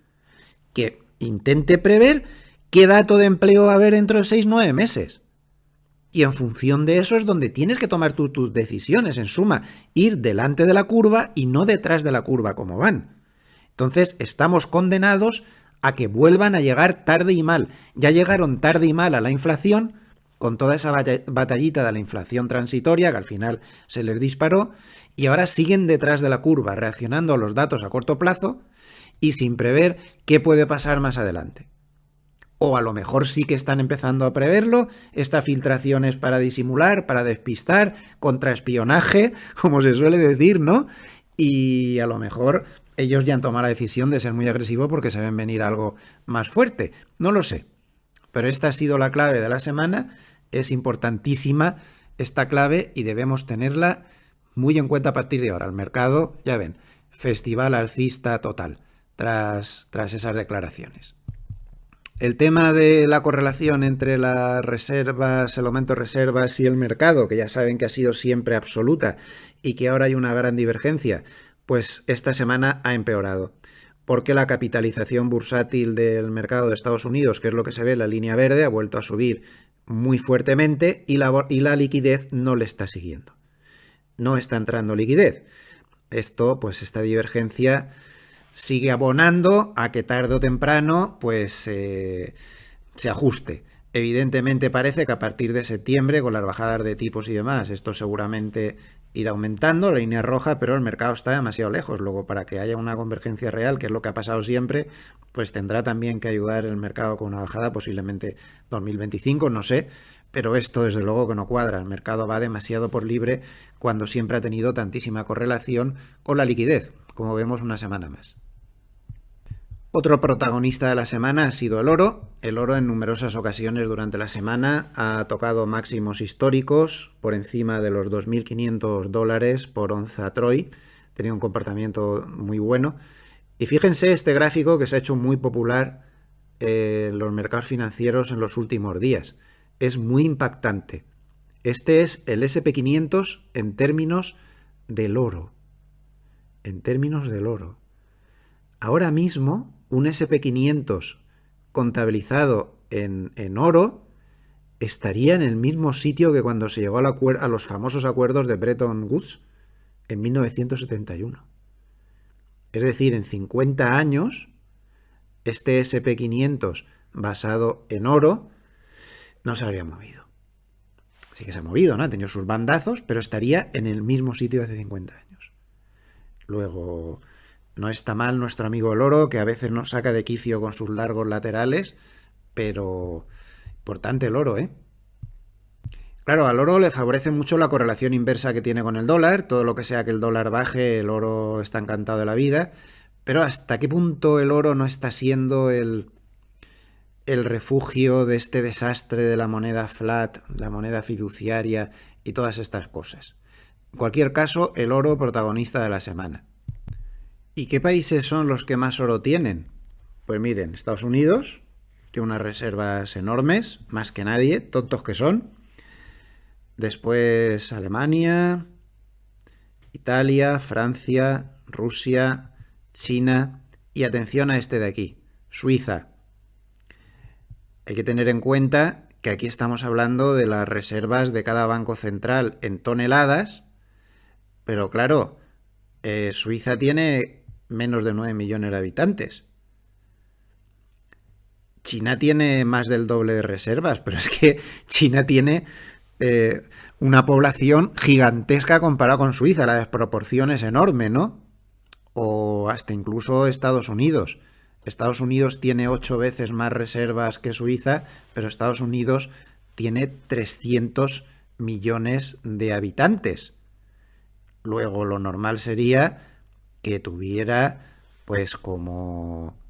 que intente prever qué dato de empleo va a haber dentro de 6-9 meses. Y en función de eso es donde tienes que tomar tus decisiones. En suma, ir delante de la curva y no detrás de la curva como van. Entonces, estamos condenados a que vuelvan a llegar tarde y mal. Ya llegaron tarde y mal a la inflación, con toda esa batallita de la inflación transitoria, que al final se les disparó, y ahora siguen detrás de la curva, reaccionando a los datos a corto plazo, y sin prever qué puede pasar más adelante. O a lo mejor sí que están empezando a preverlo, esta filtración es para disimular, para despistar, contraespionaje, como se suele decir, ¿no? Y a lo mejor ellos ya han tomado la decisión de ser muy agresivos porque se ven venir algo más fuerte. No lo sé. Pero esta ha sido la clave de la semana. Es importantísima esta clave y debemos tenerla muy en cuenta a partir de ahora. El mercado, ya ven, festival alcista total tras esas declaraciones. El tema de la correlación entre las reservas, el aumento de reservas y el mercado, que ya saben que ha sido siempre absoluta y que ahora hay una gran divergencia, pues esta semana ha empeorado. Porque la capitalización bursátil del mercado de Estados Unidos, que es lo que se ve en la línea verde, ha vuelto a subir muy fuertemente y la liquidez no le está siguiendo. No está entrando liquidez. Esto, pues esta divergencia sigue abonando a que tarde o temprano pues se ajuste. Evidentemente parece que a partir de septiembre, con las bajadas de tipos y demás, esto seguramente irá aumentando, la línea roja, pero el mercado está demasiado lejos. Luego, para que haya una convergencia real, que es lo que ha pasado siempre, pues tendrá también que ayudar el mercado con una bajada, posiblemente 2025, no sé, pero esto desde luego que no cuadra. El mercado va demasiado por libre cuando siempre ha tenido tantísima correlación con la liquidez, como vemos una semana más. Otro protagonista de la semana ha sido el oro. El oro en numerosas ocasiones durante la semana ha tocado máximos históricos por encima de los $2.500 por onza Troy. Tenía un comportamiento muy bueno. Y fíjense este gráfico que se ha hecho muy popular en los mercados financieros en los últimos días. Es muy impactante. Este es el SP500 en términos del oro. En términos del oro. Ahora mismo, un SP500 contabilizado en oro estaría en el mismo sitio que cuando se llegó a los famosos acuerdos de Bretton Woods en 1971. Es decir, en 50 años, este SP500 basado en oro no se habría movido. Sí que se ha movido, ¿no? Ha tenido sus bandazos, pero estaría en el mismo sitio de hace 50 años. Luego, no está mal nuestro amigo el oro, que a veces nos saca de quicio con sus largos laterales, pero importante el oro, ¿eh? Claro, al oro le favorece mucho la correlación inversa que tiene con el dólar. Todo lo que sea que el dólar baje, el oro está encantado de la vida. Pero ¿hasta qué punto el oro no está siendo el refugio de este desastre de la moneda flat, la moneda fiduciaria y todas estas cosas? En cualquier caso, el oro protagonista de la semana. ¿Y qué países son los que más oro tienen? Pues miren, Estados Unidos tiene unas reservas enormes, más que nadie, tontos que son. Después Alemania, Italia, Francia, Rusia, China y atención a este de aquí, Suiza. Hay que tener en cuenta que aquí estamos hablando de las reservas de cada banco central en toneladas, pero claro, Suiza tiene menos de 9 millones de habitantes. China tiene más del doble de reservas, pero es que China tiene una población gigantesca comparada con Suiza. La desproporción es enorme, ¿no? O hasta incluso Estados Unidos. Estados Unidos tiene 8 veces más reservas que Suiza, pero Estados Unidos tiene 300 millones de habitantes. Luego lo normal sería que tuviera pues como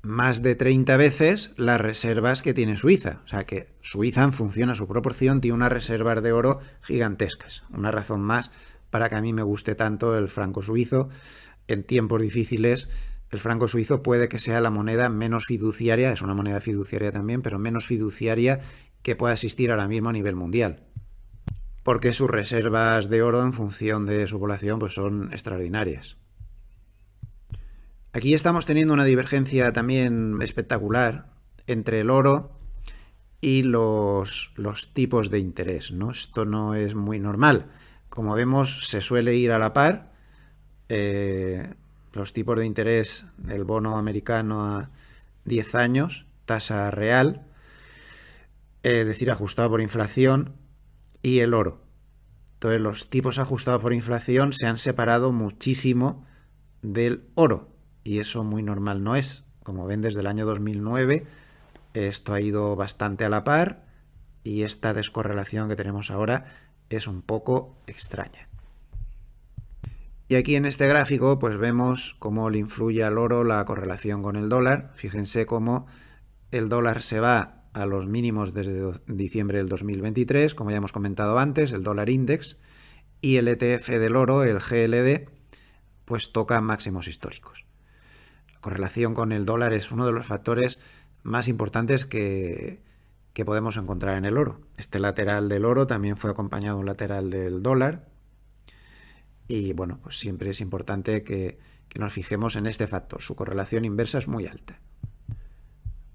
más de 30 veces las reservas que tiene Suiza. O sea que Suiza, en función a su proporción, tiene unas reservas de oro gigantescas. Una razón más para que a mí me guste tanto el franco suizo. En tiempos difíciles, el franco suizo puede que sea la moneda menos fiduciaria, es una moneda fiduciaria también, pero menos fiduciaria que pueda existir ahora mismo a nivel mundial. Porque sus reservas de oro, en función de su población, pues son extraordinarias. Aquí estamos teniendo una divergencia también espectacular entre el oro y los tipos de interés, ¿no? Esto no es muy normal. Como vemos, se suele ir a la par. Los tipos de interés del bono americano a 10 años, tasa real, es decir, ajustado por inflación, y el oro. Entonces, los tipos ajustados por inflación se han separado muchísimo del oro. Y eso muy normal no es. Como ven, desde el año 2009 esto ha ido bastante a la par y esta descorrelación que tenemos ahora es un poco extraña. Y aquí en este gráfico pues vemos cómo le influye al oro la correlación con el dólar. Fíjense cómo el dólar se va a los mínimos desde diciembre del 2023, como ya hemos comentado antes, el dólar index, y el ETF del oro, el GLD, pues toca máximos históricos. Correlación con el dólar es uno de los factores más importantes que podemos encontrar en el oro. Este lateral del oro también fue acompañado de un lateral del dólar. Y bueno, pues siempre es importante que nos fijemos en este factor. Su correlación inversa es muy alta.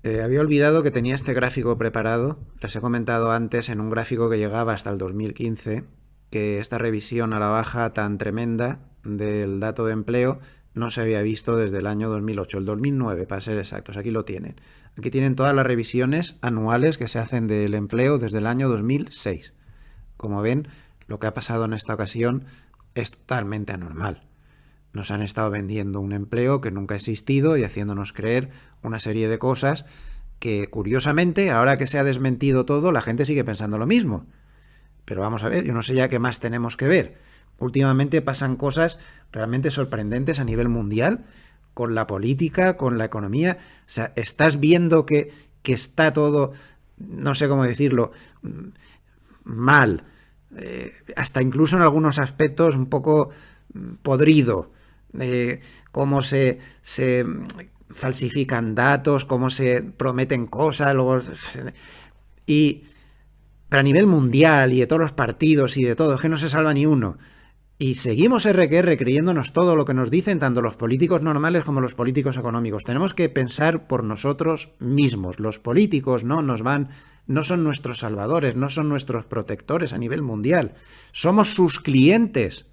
Había olvidado que tenía este gráfico preparado. Les he comentado antes en un gráfico que llegaba hasta el 2015 que esta revisión a la baja tan tremenda del dato de empleo no se había visto desde el año 2008, el 2009 para ser exactos. Aquí lo tienen. Aquí tienen todas las revisiones anuales que se hacen del empleo desde el año 2006. Como ven, lo que ha pasado en esta ocasión es totalmente anormal. Nos han estado vendiendo un empleo que nunca ha existido y haciéndonos creer una serie de cosas que, curiosamente, ahora que se ha desmentido todo, la gente sigue pensando lo mismo. Pero vamos a ver, yo no sé ya qué más tenemos que ver. Últimamente pasan cosas realmente sorprendentes a nivel mundial, con la política, con la economía. O sea, estás viendo que está todo, no sé cómo decirlo, mal. Hasta incluso en algunos aspectos un poco podrido. Cómo se falsifican datos, cómo se prometen cosas, luego pero a nivel mundial y de todos los partidos y de todo, es que no se salva ni uno. Y seguimos RQR creyéndonos todo lo que nos dicen tanto los políticos normales como los políticos económicos. Tenemos que pensar por nosotros mismos. Los políticos no son nuestros salvadores, no son nuestros protectores a nivel mundial. Somos sus clientes.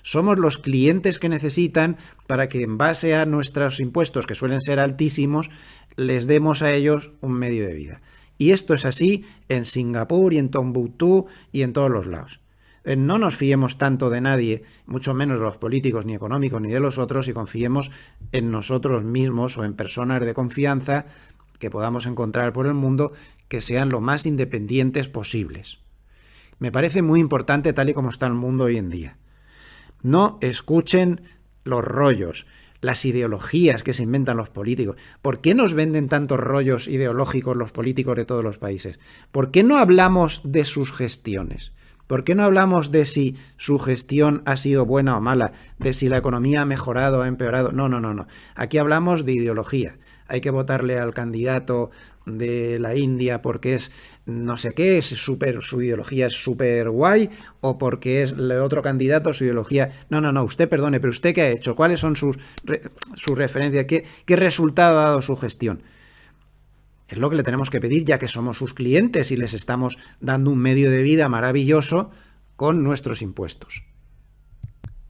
Somos los clientes que necesitan para que en base a nuestros impuestos, que suelen ser altísimos, les demos a ellos un medio de vida. Y esto es así en Singapur y en Tombuctú y en todos los lados. No nos fiemos tanto de nadie, mucho menos de los políticos, ni económicos, ni de los otros, y confiemos en nosotros mismos o en personas de confianza que podamos encontrar por el mundo que sean lo más independientes posibles. Me parece muy importante tal y como está el mundo hoy en día. No escuchen los rollos, las ideologías que se inventan los políticos. ¿Por qué nos venden tantos rollos ideológicos los políticos de todos los países? ¿Por qué no hablamos de sus gestiones? ¿Por qué no hablamos de si su gestión ha sido buena o mala? De si la economía ha mejorado o ha empeorado. No. Aquí hablamos de ideología. Hay que votarle al candidato de la India porque es no sé qué, su ideología es súper guay, o porque es el otro candidato, su ideología... No, usted perdone, pero ¿usted qué ha hecho? ¿Cuáles son sus referencias? ¿Qué resultado ha dado su gestión? Es lo que le tenemos que pedir, ya que somos sus clientes y les estamos dando un medio de vida maravilloso con nuestros impuestos.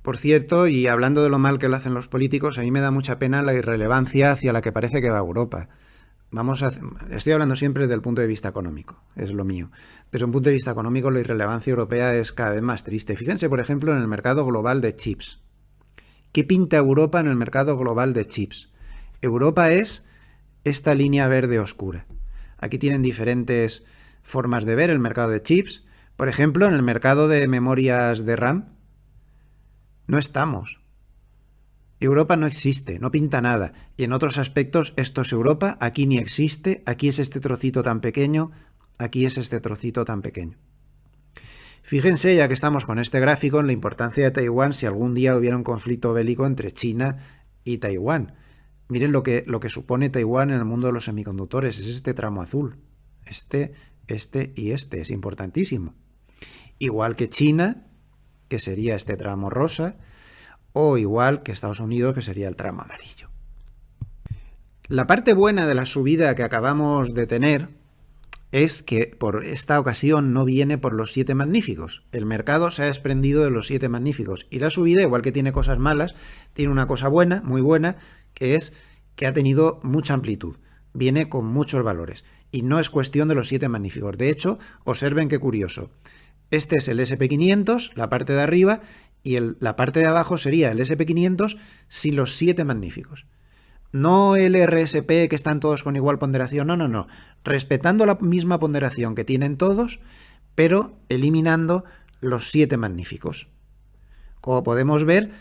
Por cierto, y hablando de lo mal que lo hacen los políticos, a mí me da mucha pena la irrelevancia hacia la que parece que va Europa. Estoy hablando siempre desde el punto de vista económico, es lo mío. Desde un punto de vista económico, la irrelevancia europea es cada vez más triste. Fíjense, por ejemplo, en el mercado global de chips. ¿Qué pinta Europa en el mercado global de chips? Europa es esta línea verde oscura. Aquí tienen diferentes formas de ver el mercado de chips. Por ejemplo, en el mercado de memorias de RAM no estamos. Europa no existe, no pinta nada. Y en otros aspectos esto es Europa, aquí ni existe, aquí es este trocito tan pequeño, aquí es este trocito tan pequeño. Fíjense, ya que estamos con este gráfico, en la importancia de Taiwán si algún día hubiera un conflicto bélico entre China y Taiwán. Miren lo que supone Taiwán en el mundo de los semiconductores, es este tramo azul. Este y este, es importantísimo. Igual que China, que sería este tramo rosa, o igual que Estados Unidos, que sería el tramo amarillo. La parte buena de la subida que acabamos de tener es que por esta ocasión no viene por los 7 magníficos. El mercado se ha desprendido de los 7 magníficos. Y la subida, igual que tiene cosas malas, tiene una cosa buena, muy buena, que es que ha tenido mucha amplitud. Viene con muchos valores. Y no es cuestión de los 7 magníficos. De hecho, observen qué curioso. Este es el SP500, la parte de arriba, y la parte de abajo sería el SP500 sin los 7 magníficos. No el RSP que están todos con igual ponderación, no. Respetando la misma ponderación que tienen todos, pero eliminando los 7 magníficos. Como podemos ver,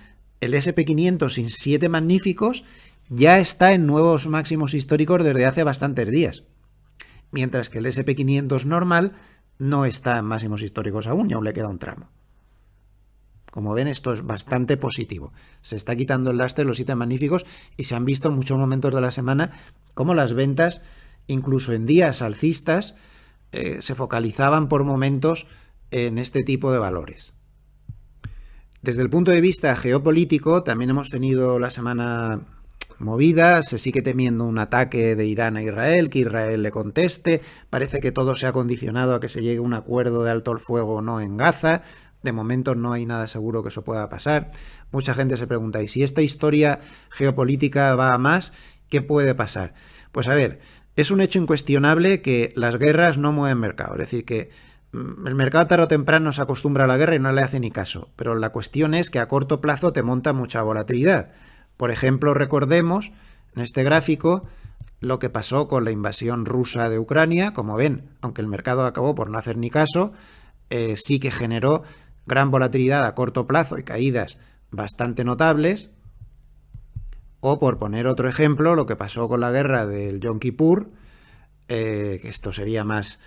el SP500 sin 7 magníficos ya está en nuevos máximos históricos desde hace bastantes días. Mientras que el SP500 normal no está en máximos históricos aún y aún le queda un tramo. Como ven, esto es bastante positivo. Se está quitando el lastre de los 7 magníficos y se han visto en muchos momentos de la semana cómo las ventas, incluso en días alcistas, se focalizaban por momentos en este tipo de valores. Desde el punto de vista geopolítico, también hemos tenido la semana movida, se sigue temiendo un ataque de Irán a Israel, que Israel le conteste, parece que todo se ha condicionado a que se llegue a un acuerdo de alto el fuego o no en Gaza. De momento no hay nada seguro que eso pueda pasar. Mucha gente se pregunta, ¿y si esta historia geopolítica va a más, qué puede pasar? Pues a ver, es un hecho incuestionable que las guerras no mueven mercado. Es decir, que el mercado tarde o temprano se acostumbra a la guerra y no le hace ni caso. Pero la cuestión es que a corto plazo te monta mucha volatilidad. Por ejemplo, recordemos en este gráfico lo que pasó con la invasión rusa de Ucrania. Como ven, aunque el mercado acabó por no hacer ni caso, sí que generó gran volatilidad a corto plazo y caídas bastante notables. O por poner otro ejemplo, lo que pasó con la guerra del Yom Kippur, que esto sería más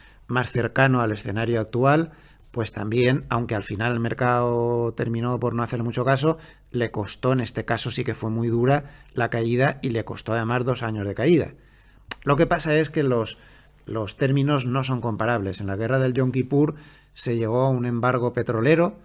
cercano al escenario actual, pues también, aunque al final el mercado terminó por no hacer mucho caso, le costó, en este caso sí que fue muy dura la caída y le costó además 2 años de caída. Lo que pasa es que los términos no son comparables. En la guerra del Yom Kippur se llegó a un embargo petrolero,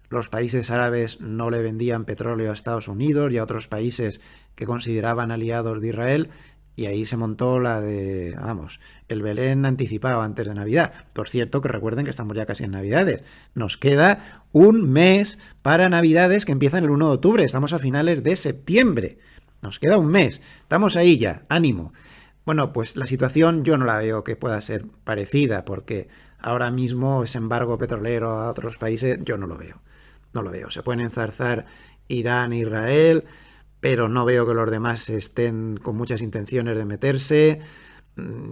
los países árabes no le vendían petróleo a Estados Unidos y a otros países que consideraban aliados de Israel, y ahí se montó el Belén anticipado antes de Navidad. Por cierto, que recuerden que estamos ya casi en Navidades. Nos queda un mes para Navidades que empiezan el 1 de octubre. Estamos a finales de septiembre. Nos queda un mes. Estamos ahí ya. Ánimo. Bueno, pues la situación yo no la veo que pueda ser parecida, porque ahora mismo ese embargo petrolero a otros países yo no lo veo. No lo veo. Se pueden enzarzar Irán e Israel, pero no veo que los demás estén con muchas intenciones de meterse,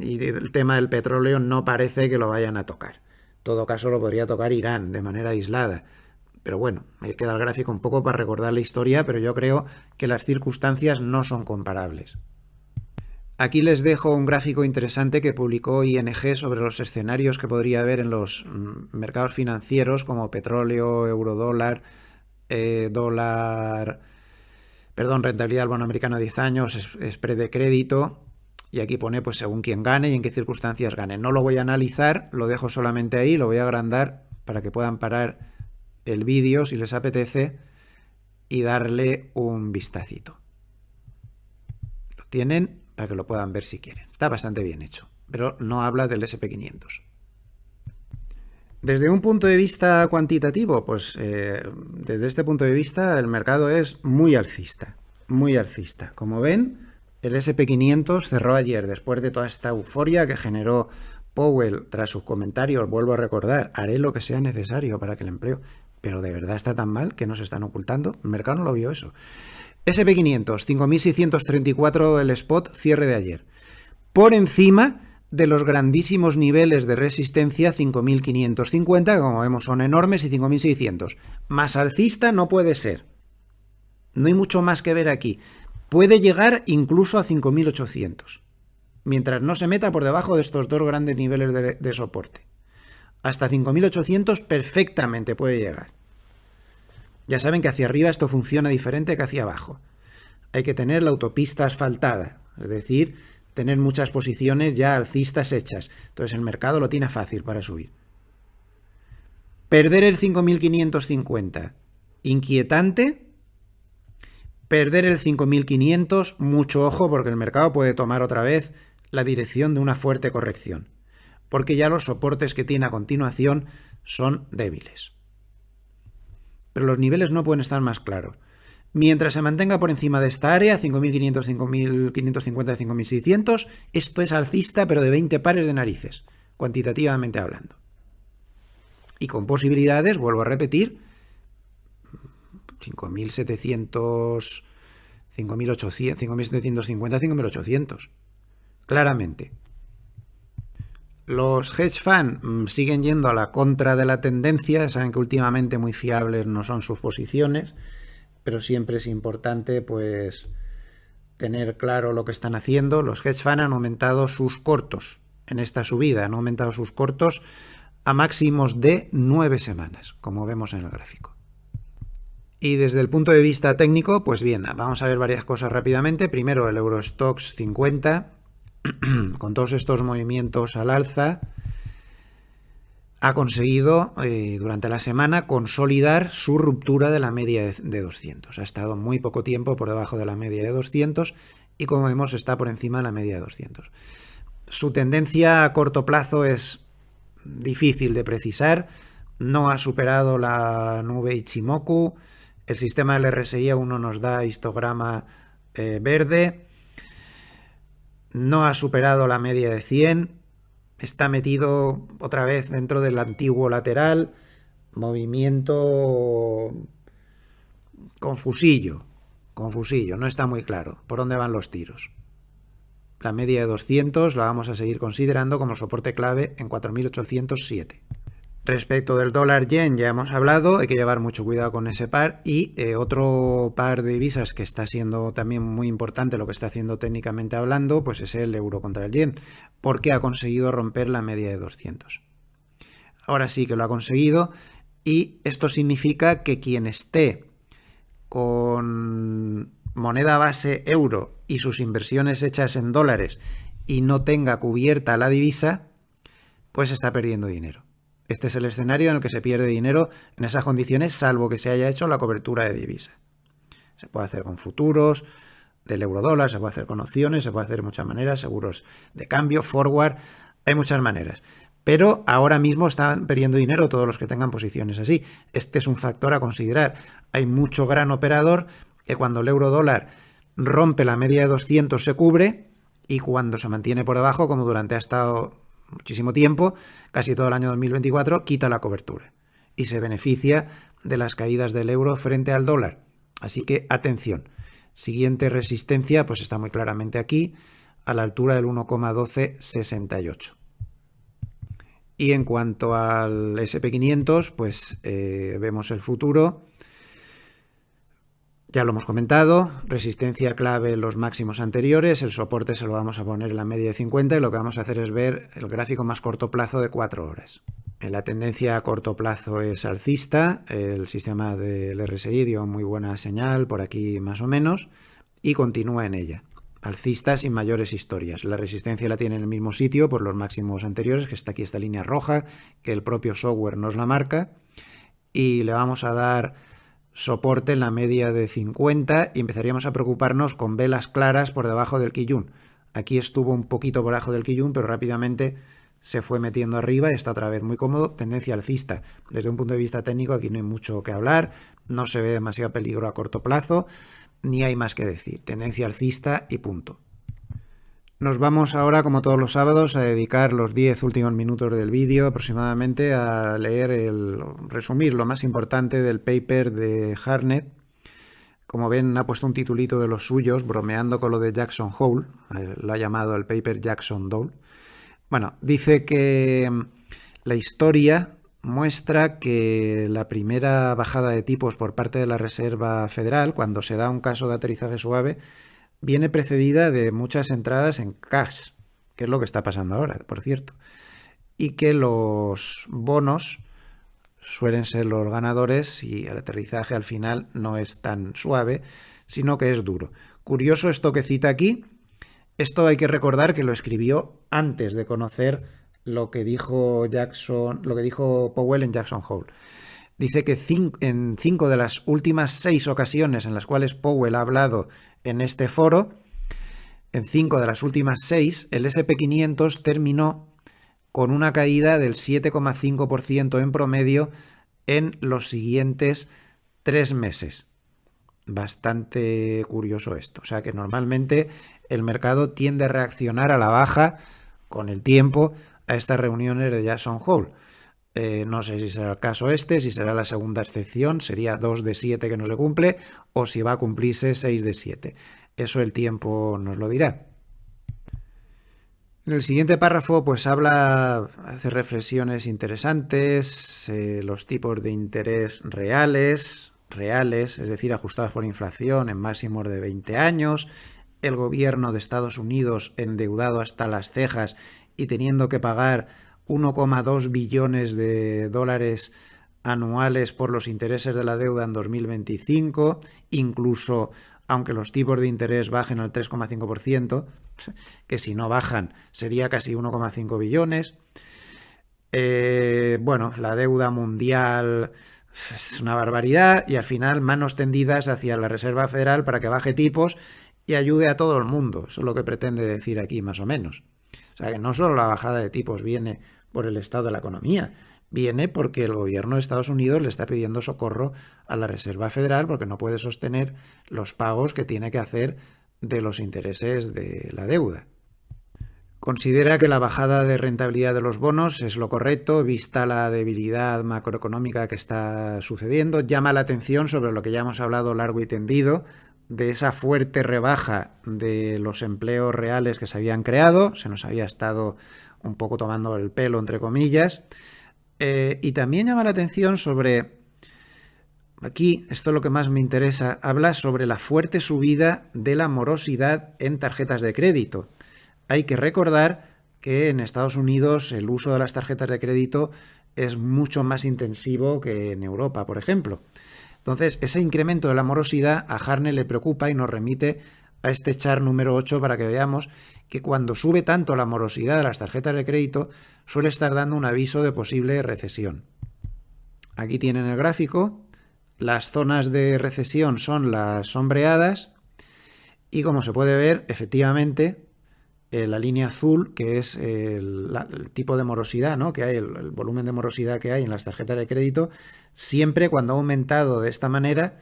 y el tema del petróleo no parece que lo vayan a tocar. En todo caso lo podría tocar Irán de manera aislada. Pero bueno, me queda el gráfico un poco para recordar la historia, pero yo creo que las circunstancias no son comparables. Aquí les dejo un gráfico interesante que publicó ING sobre los escenarios que podría haber en los mercados financieros como petróleo, eurodólar, rentabilidad del bono americano a 10 años, spread de crédito, y aquí pone pues según quién gane y en qué circunstancias gane. No lo voy a analizar, lo dejo solamente ahí, lo voy a agrandar para que puedan parar el vídeo si les apetece y darle un vistacito. Lo tienen para que lo puedan ver si quieren. Está bastante bien hecho, pero no habla del SP500. Desde un punto de vista cuantitativo, pues desde este punto de vista el mercado es muy alcista, muy alcista. Como ven, El SP500 cerró ayer después de toda esta euforia que generó Powell tras sus comentarios. Vuelvo a recordar, haré lo que sea necesario para que el empleo... Pero de verdad está tan mal que nos están ocultando. El mercado no lo vio eso. SP500, 5.634 el spot, cierre de ayer. Por encima de los grandísimos niveles de resistencia 5.550, que como vemos son enormes, y 5.600. Más alcista no puede ser. No hay mucho más que ver aquí. Puede llegar incluso a 5.800, mientras no se meta por debajo de estos dos grandes niveles de soporte. Hasta 5.800 perfectamente puede llegar. Ya saben que hacia arriba esto funciona diferente que hacia abajo. Hay que tener la autopista asfaltada, es decir, tener muchas posiciones ya alcistas hechas. Entonces el mercado lo tiene fácil para subir. Perder el 5.550, inquietante. Perder el 5.500, mucho ojo, porque el mercado puede tomar otra vez la dirección de una fuerte corrección, porque ya los soportes que tiene a continuación son débiles. Pero los niveles no pueden estar más claros. Mientras se mantenga por encima de esta área, 5.500, 5.550, 5.600, esto es alcista, pero de 20 pares de narices, cuantitativamente hablando. Y con posibilidades, vuelvo a repetir, 5.700, 5.800, 5.750, 5.800. Claramente. Los hedge funds siguen yendo a la contra de la tendencia. Saben que últimamente muy fiables no son sus posiciones, pero siempre es importante pues tener claro lo que están haciendo. Los hedge funds han aumentado sus cortos en esta subida, han aumentado sus cortos a máximos de 9 semanas, como vemos en el gráfico. Y desde el punto de vista técnico, pues bien, vamos a ver varias cosas rápidamente. Primero, el Eurostoxx 50, con todos estos movimientos al alza, ha conseguido durante la semana consolidar su ruptura de la media de 200. Ha estado muy poco tiempo por debajo de la media de 200 y, como vemos, está por encima de la media de 200. Su tendencia a corto plazo es difícil de precisar. No ha superado la nube Ichimoku. El sistema del RSI aún no nos da histograma verde. No ha superado la media de 100. Está metido otra vez dentro del antiguo lateral. Movimiento confusillo. No está muy claro por dónde van los tiros. La media de 200 la vamos a seguir considerando como soporte clave en 4.807. Respecto del dólar yen ya hemos hablado, hay que llevar mucho cuidado con ese par, y otro par de divisas que está siendo también muy importante lo que está haciendo técnicamente hablando, pues es el euro contra el yen, porque ha conseguido romper la media de 200. Ahora sí que lo ha conseguido, y esto significa que quien esté con moneda base euro y sus inversiones hechas en dólares y no tenga cubierta la divisa, pues está perdiendo dinero. Este es el escenario en el que se pierde dinero en esas condiciones, salvo que se haya hecho la cobertura de divisa. Se puede hacer con futuros del euro-dólar, se puede hacer con opciones, se puede hacer de muchas maneras, seguros de cambio, forward, hay muchas maneras. Pero ahora mismo están perdiendo dinero todos los que tengan posiciones así. Este es un factor a considerar. Hay mucho gran operador que cuando el euro-dólar rompe la media de 200 se cubre, y cuando se mantiene por debajo, como durante ha estado muchísimo tiempo, casi todo el año 2024, quita la cobertura y se beneficia de las caídas del euro frente al dólar. Así que atención, siguiente resistencia pues está muy claramente aquí, a la altura del 1,1268. Y en cuanto al SP500, pues vemos el futuro. Ya lo hemos comentado, resistencia clave en los máximos anteriores, el soporte se lo vamos a poner en la media de 50 y lo que vamos a hacer es ver el gráfico más corto plazo de 4 horas. La tendencia a corto plazo es alcista, el sistema del RSI dio muy buena señal por aquí más o menos y continúa en ella. Alcista sin mayores historias. La resistencia la tiene en el mismo sitio por los máximos anteriores, que está aquí esta línea roja, que el propio software nos la marca, y le vamos a dar soporte en la media de 50 y empezaríamos a preocuparnos con velas claras por debajo del Kijun. Aquí estuvo un poquito por debajo del Kijun, pero rápidamente se fue metiendo arriba y está otra vez muy cómodo. Tendencia alcista. Desde un punto de vista técnico aquí no hay mucho que hablar, no se ve demasiado peligro a corto plazo, ni hay más que decir. Tendencia alcista y punto. Nos vamos ahora, como todos los sábados, a dedicar los 10 últimos minutos del vídeo aproximadamente a leer resumir lo más importante del paper de Hartnett. Como ven, ha puesto un titulito de los suyos, bromeando con lo de Jackson Hole, lo ha llamado el paper Jackson Hole. Bueno, dice que la historia muestra que la primera bajada de tipos por parte de la Reserva Federal, cuando se da un caso de aterrizaje suave, viene precedida de muchas entradas en cash, que es lo que está pasando ahora, por cierto, y que los bonos suelen ser los ganadores y el aterrizaje al final no es tan suave, sino que es duro. Curioso esto que cita aquí. Esto hay que recordar que lo escribió antes de conocer lo que dijo Powell en Jackson Hole. Dice que en 5 de las últimas 6 ocasiones en las cuales Powell ha hablado en este foro, en 5 de las últimas 6, el SP500 terminó con una caída del 7,5% en promedio en los siguientes 3 meses. Bastante curioso esto. O sea que normalmente el mercado tiende a reaccionar a la baja con el tiempo a estas reuniones de Jackson Hole. No sé si será el caso si será la segunda excepción, sería 2 de 7 que no se cumple, o si va a cumplirse 6 de 7. Eso el tiempo nos lo dirá. En el siguiente párrafo pues hace reflexiones interesantes, los tipos de interés reales, es decir, ajustados por inflación en máximos de 20 años, el gobierno de Estados Unidos endeudado hasta las cejas y teniendo que pagar 1,2 billones de dólares anuales por los intereses de la deuda en 2025, incluso aunque los tipos de interés bajen al 3,5%, que si no bajan sería casi 1,5 billones. Bueno, la deuda mundial es una barbaridad y al final manos tendidas hacia la Reserva Federal para que baje tipos y ayude a todo el mundo. Eso es lo que pretende decir aquí más o menos. O sea que no solo la bajada de tipos viene por el estado de la economía, viene porque el gobierno de Estados Unidos le está pidiendo socorro a la Reserva Federal porque no puede sostener los pagos que tiene que hacer de los intereses de la deuda. Considera que la bajada de rentabilidad de los bonos es lo correcto, vista la debilidad macroeconómica que está sucediendo. Llama la atención sobre lo que ya hemos hablado largo y tendido, de esa fuerte rebaja de los empleos reales que se habían creado. Se nos había estado un poco tomando el pelo, entre comillas. Y también llama la atención sobre, aquí, esto es lo que más me interesa, habla sobre la fuerte subida de la morosidad en tarjetas de crédito. Hay que recordar que en Estados Unidos el uso de las tarjetas de crédito es mucho más intensivo que en Europa, por ejemplo. Entonces, ese incremento de la morosidad a Hartnett le preocupa y nos remite a este chart número 8 para que veamos que cuando sube tanto la morosidad de las tarjetas de crédito suele estar dando un aviso de posible recesión. Aquí tienen el gráfico, las zonas de recesión son las sombreadas y como se puede ver, efectivamente, la línea azul, que es el tipo de morosidad, ¿no?, que hay, el volumen de morosidad que hay en las tarjetas de crédito, siempre cuando ha aumentado de esta manera,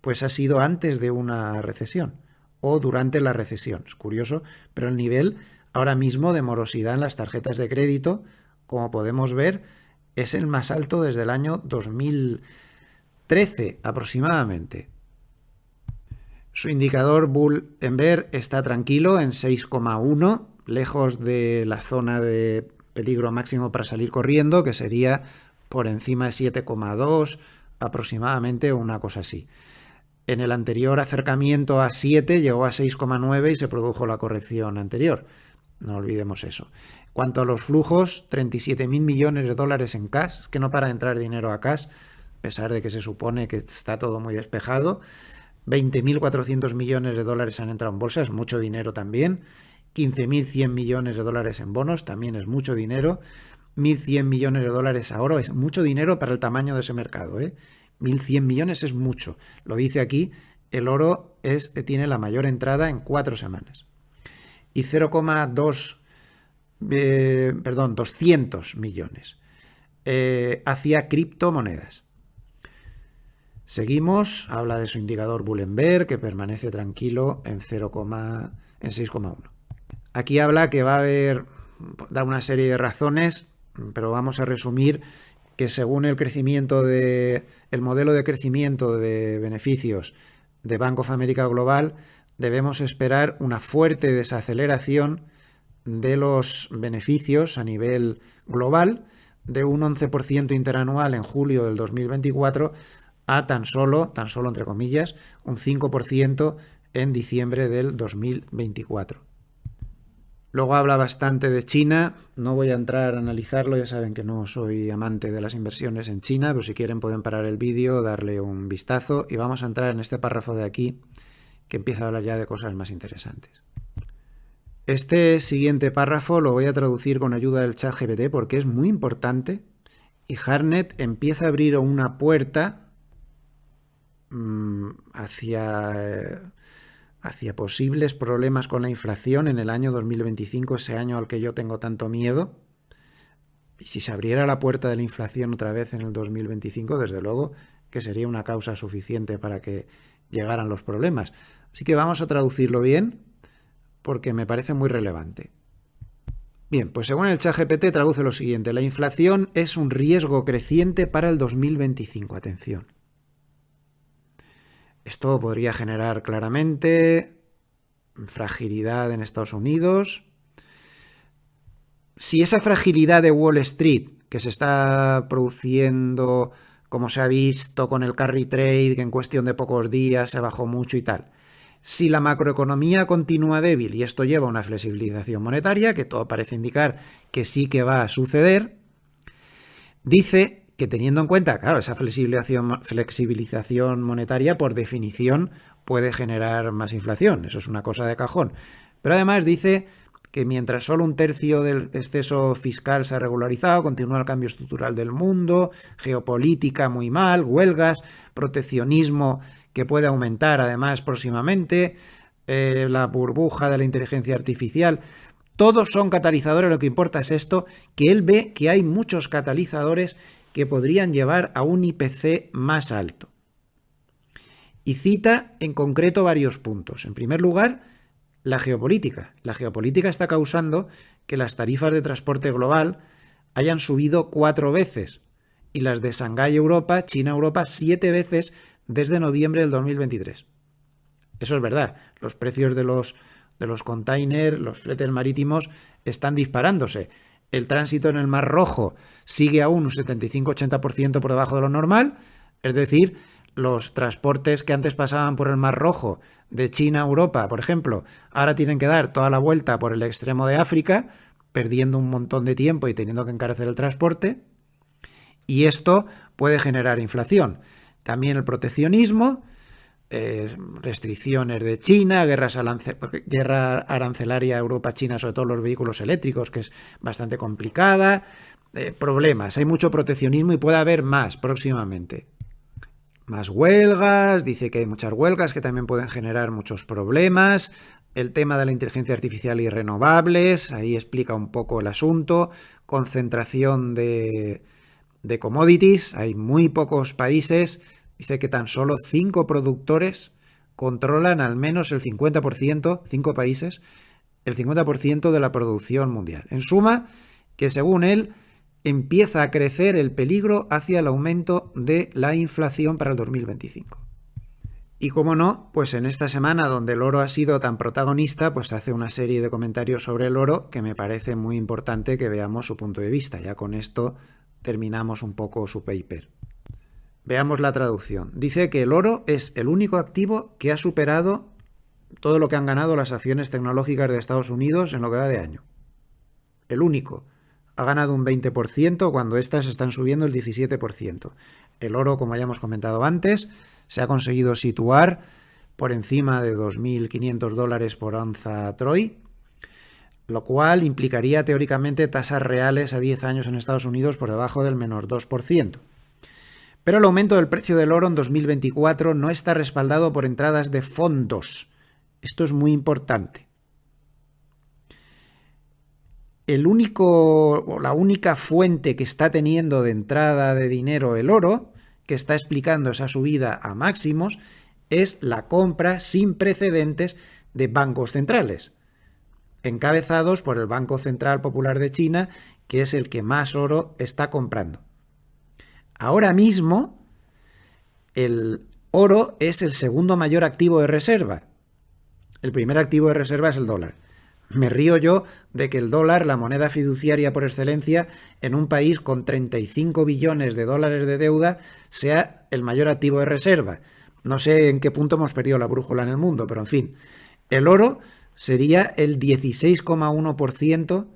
pues ha sido antes de una recesión o durante la recesión. Es curioso, pero el nivel ahora mismo de morosidad en las tarjetas de crédito, como podemos ver, es el más alto desde el año 2013 aproximadamente. Su indicador Bull and Bear está tranquilo en 6,1, lejos de la zona de peligro máximo para salir corriendo, que sería por encima de 7,2 aproximadamente o una cosa así. En el anterior acercamiento a 7 llegó a 6,9 y se produjo la corrección anterior. No olvidemos eso. Cuanto a los flujos, 37.000 millones de dólares en cash, es que no para de entrar dinero a cash, a pesar de que se supone que está todo muy despejado. 20.400 millones de dólares han entrado en bolsa, es mucho dinero también. 15.100 millones de dólares en bonos, también es mucho dinero. 1.100 millones de dólares a oro, es mucho dinero para el tamaño de ese mercado, 1.100 millones es mucho. Lo dice aquí, el oro tiene la mayor entrada en 4 semanas. Y 200 millones hacia criptomonedas. Seguimos, habla de su indicador Bull and Bear, que permanece tranquilo en 6,1. Aquí habla que va a haber, da una serie de razones, pero vamos a resumir que según el modelo de crecimiento de beneficios de Bank of America Global, debemos esperar una fuerte desaceleración de los beneficios a nivel global de un 11% interanual en julio del 2024 a tan solo entre comillas, un 5% en diciembre del 2024. Luego habla bastante de China, no voy a entrar a analizarlo, ya saben que no soy amante de las inversiones en China, pero si quieren pueden parar el vídeo, darle un vistazo y vamos a entrar en este párrafo de aquí que empieza a hablar ya de cosas más interesantes. Este siguiente párrafo lo voy a traducir con ayuda del ChatGPT porque es muy importante y Hartnett empieza a abrir una puerta hacia posibles problemas con la inflación en el año 2025, ese año al que yo tengo tanto miedo. Y si se abriera la puerta de la inflación otra vez en el 2025, desde luego que sería una causa suficiente para que llegaran los problemas. Así que vamos a traducirlo bien porque me parece muy relevante. Bien, pues según el ChatGPT traduce lo siguiente: la inflación es un riesgo creciente para el 2025. Atención. Esto podría generar claramente fragilidad en Estados Unidos. Si esa fragilidad de Wall Street, que se está produciendo, como se ha visto con el carry trade, que en cuestión de pocos días se bajó mucho y tal, si la macroeconomía continúa débil y esto lleva a una flexibilización monetaria, que todo parece indicar que sí que va a suceder, dice que teniendo en cuenta, claro, esa flexibilización monetaria por definición puede generar más inflación, eso es una cosa de cajón. Pero además dice que mientras solo un tercio del exceso fiscal se ha regularizado, continúa el cambio estructural del mundo, geopolítica muy mal, huelgas, proteccionismo que puede aumentar además próximamente, la burbuja de la inteligencia artificial. Todos son catalizadores, lo que importa es esto, que él ve que hay muchos catalizadores que podrían llevar a un IPC más alto. Y cita en concreto varios puntos. En primer lugar, la geopolítica. La geopolítica está causando que las tarifas de transporte global hayan subido 4 veces y las de Shanghái Europa, China Europa, 7 veces desde noviembre del 2023. Eso es verdad. Los precios de los containers, los fletes marítimos están disparándose. El tránsito en el Mar Rojo sigue aún un 75-80% por debajo de lo normal, es decir, los transportes que antes pasaban por el Mar Rojo de China a Europa, por ejemplo, ahora tienen que dar toda la vuelta por el extremo de África, perdiendo un montón de tiempo y teniendo que encarecer el transporte, y esto puede generar inflación. También el proteccionismo, restricciones de China, guerra arancelaria Europa-China, sobre todo los vehículos eléctricos, que es bastante complicada, problemas, hay mucho proteccionismo y puede haber más próximamente. Más huelgas, dice que hay muchas huelgas que también pueden generar muchos problemas. El tema de la inteligencia artificial y renovables, ahí explica un poco el asunto. Concentración de commodities, hay muy pocos países. Dice que tan solo 5 productores controlan al menos el 50%, 5 países, el 50% de la producción mundial. En suma, que según él, empieza a crecer el peligro hacia el aumento de la inflación para el 2025. Y como no, pues en esta semana donde el oro ha sido tan protagonista, pues se hace una serie de comentarios sobre el oro que me parece muy importante que veamos su punto de vista. Ya con esto terminamos un poco su paper. Veamos la traducción. Dice que el oro es el único activo que ha superado todo lo que han ganado las acciones tecnológicas de Estados Unidos en lo que va de año. El único. Ha ganado un 20% cuando estas están subiendo el 17%. El oro, como ya hemos comentado antes, se ha conseguido situar por encima de $2.500 por onza Troy, lo cual implicaría teóricamente tasas reales a 10 años en Estados Unidos por debajo del menos 2%. Pero el aumento del precio del oro en 2024 no está respaldado por entradas de fondos. Esto es muy importante. La única fuente que está teniendo de entrada de dinero el oro, que está explicando esa subida a máximos, es la compra sin precedentes de bancos centrales. encabezados por el Banco Central Popular de China, que es el que más oro está comprando. Ahora mismo, el oro es el segundo mayor activo de reserva. El primer activo de reserva es el dólar. Me río yo de que el dólar, la moneda fiduciaria por excelencia, en un país con 35 billones de dólares de deuda, sea el mayor activo de reserva. No sé en qué punto hemos perdido la brújula en el mundo, pero en fin. El oro sería el 16,1%,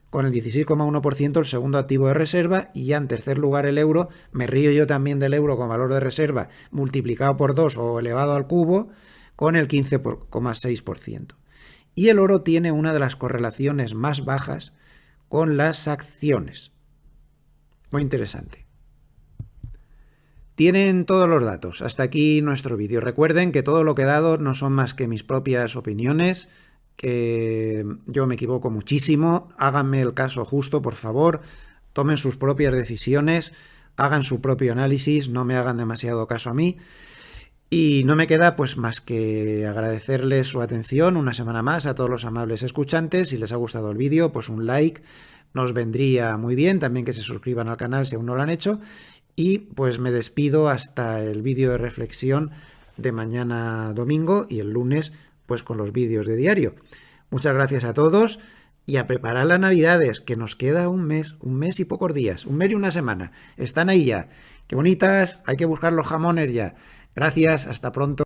con el 16,1% el segundo activo de reserva, y ya en tercer lugar el euro. Me río yo también del euro con valor de reserva multiplicado por 2 o elevado al cubo, con el 15,6%. Y el oro tiene una de las correlaciones más bajas con las acciones. Muy interesante. Tienen todos los datos. Hasta aquí nuestro vídeo. Recuerden que todo lo que he dado no son más que mis propias opiniones, que yo me equivoco muchísimo. Háganme el caso justo, por favor. Tomen sus propias decisiones, hagan su propio análisis, no me hagan demasiado caso a mí. Y no me queda pues más que agradecerles su atención una semana más a todos los amables escuchantes. Si les ha gustado el vídeo, pues un like nos vendría muy bien. También que se suscriban al canal si aún no lo han hecho. Y pues me despido hasta el vídeo de reflexión de mañana domingo, y el lunes pues con los vídeos de diario. Muchas gracias a todos y a preparar las navidades, que nos queda un mes y pocos días, un mes y una semana. Están ahí ya. Qué bonitas, hay que buscar los jamones ya. Gracias, hasta pronto.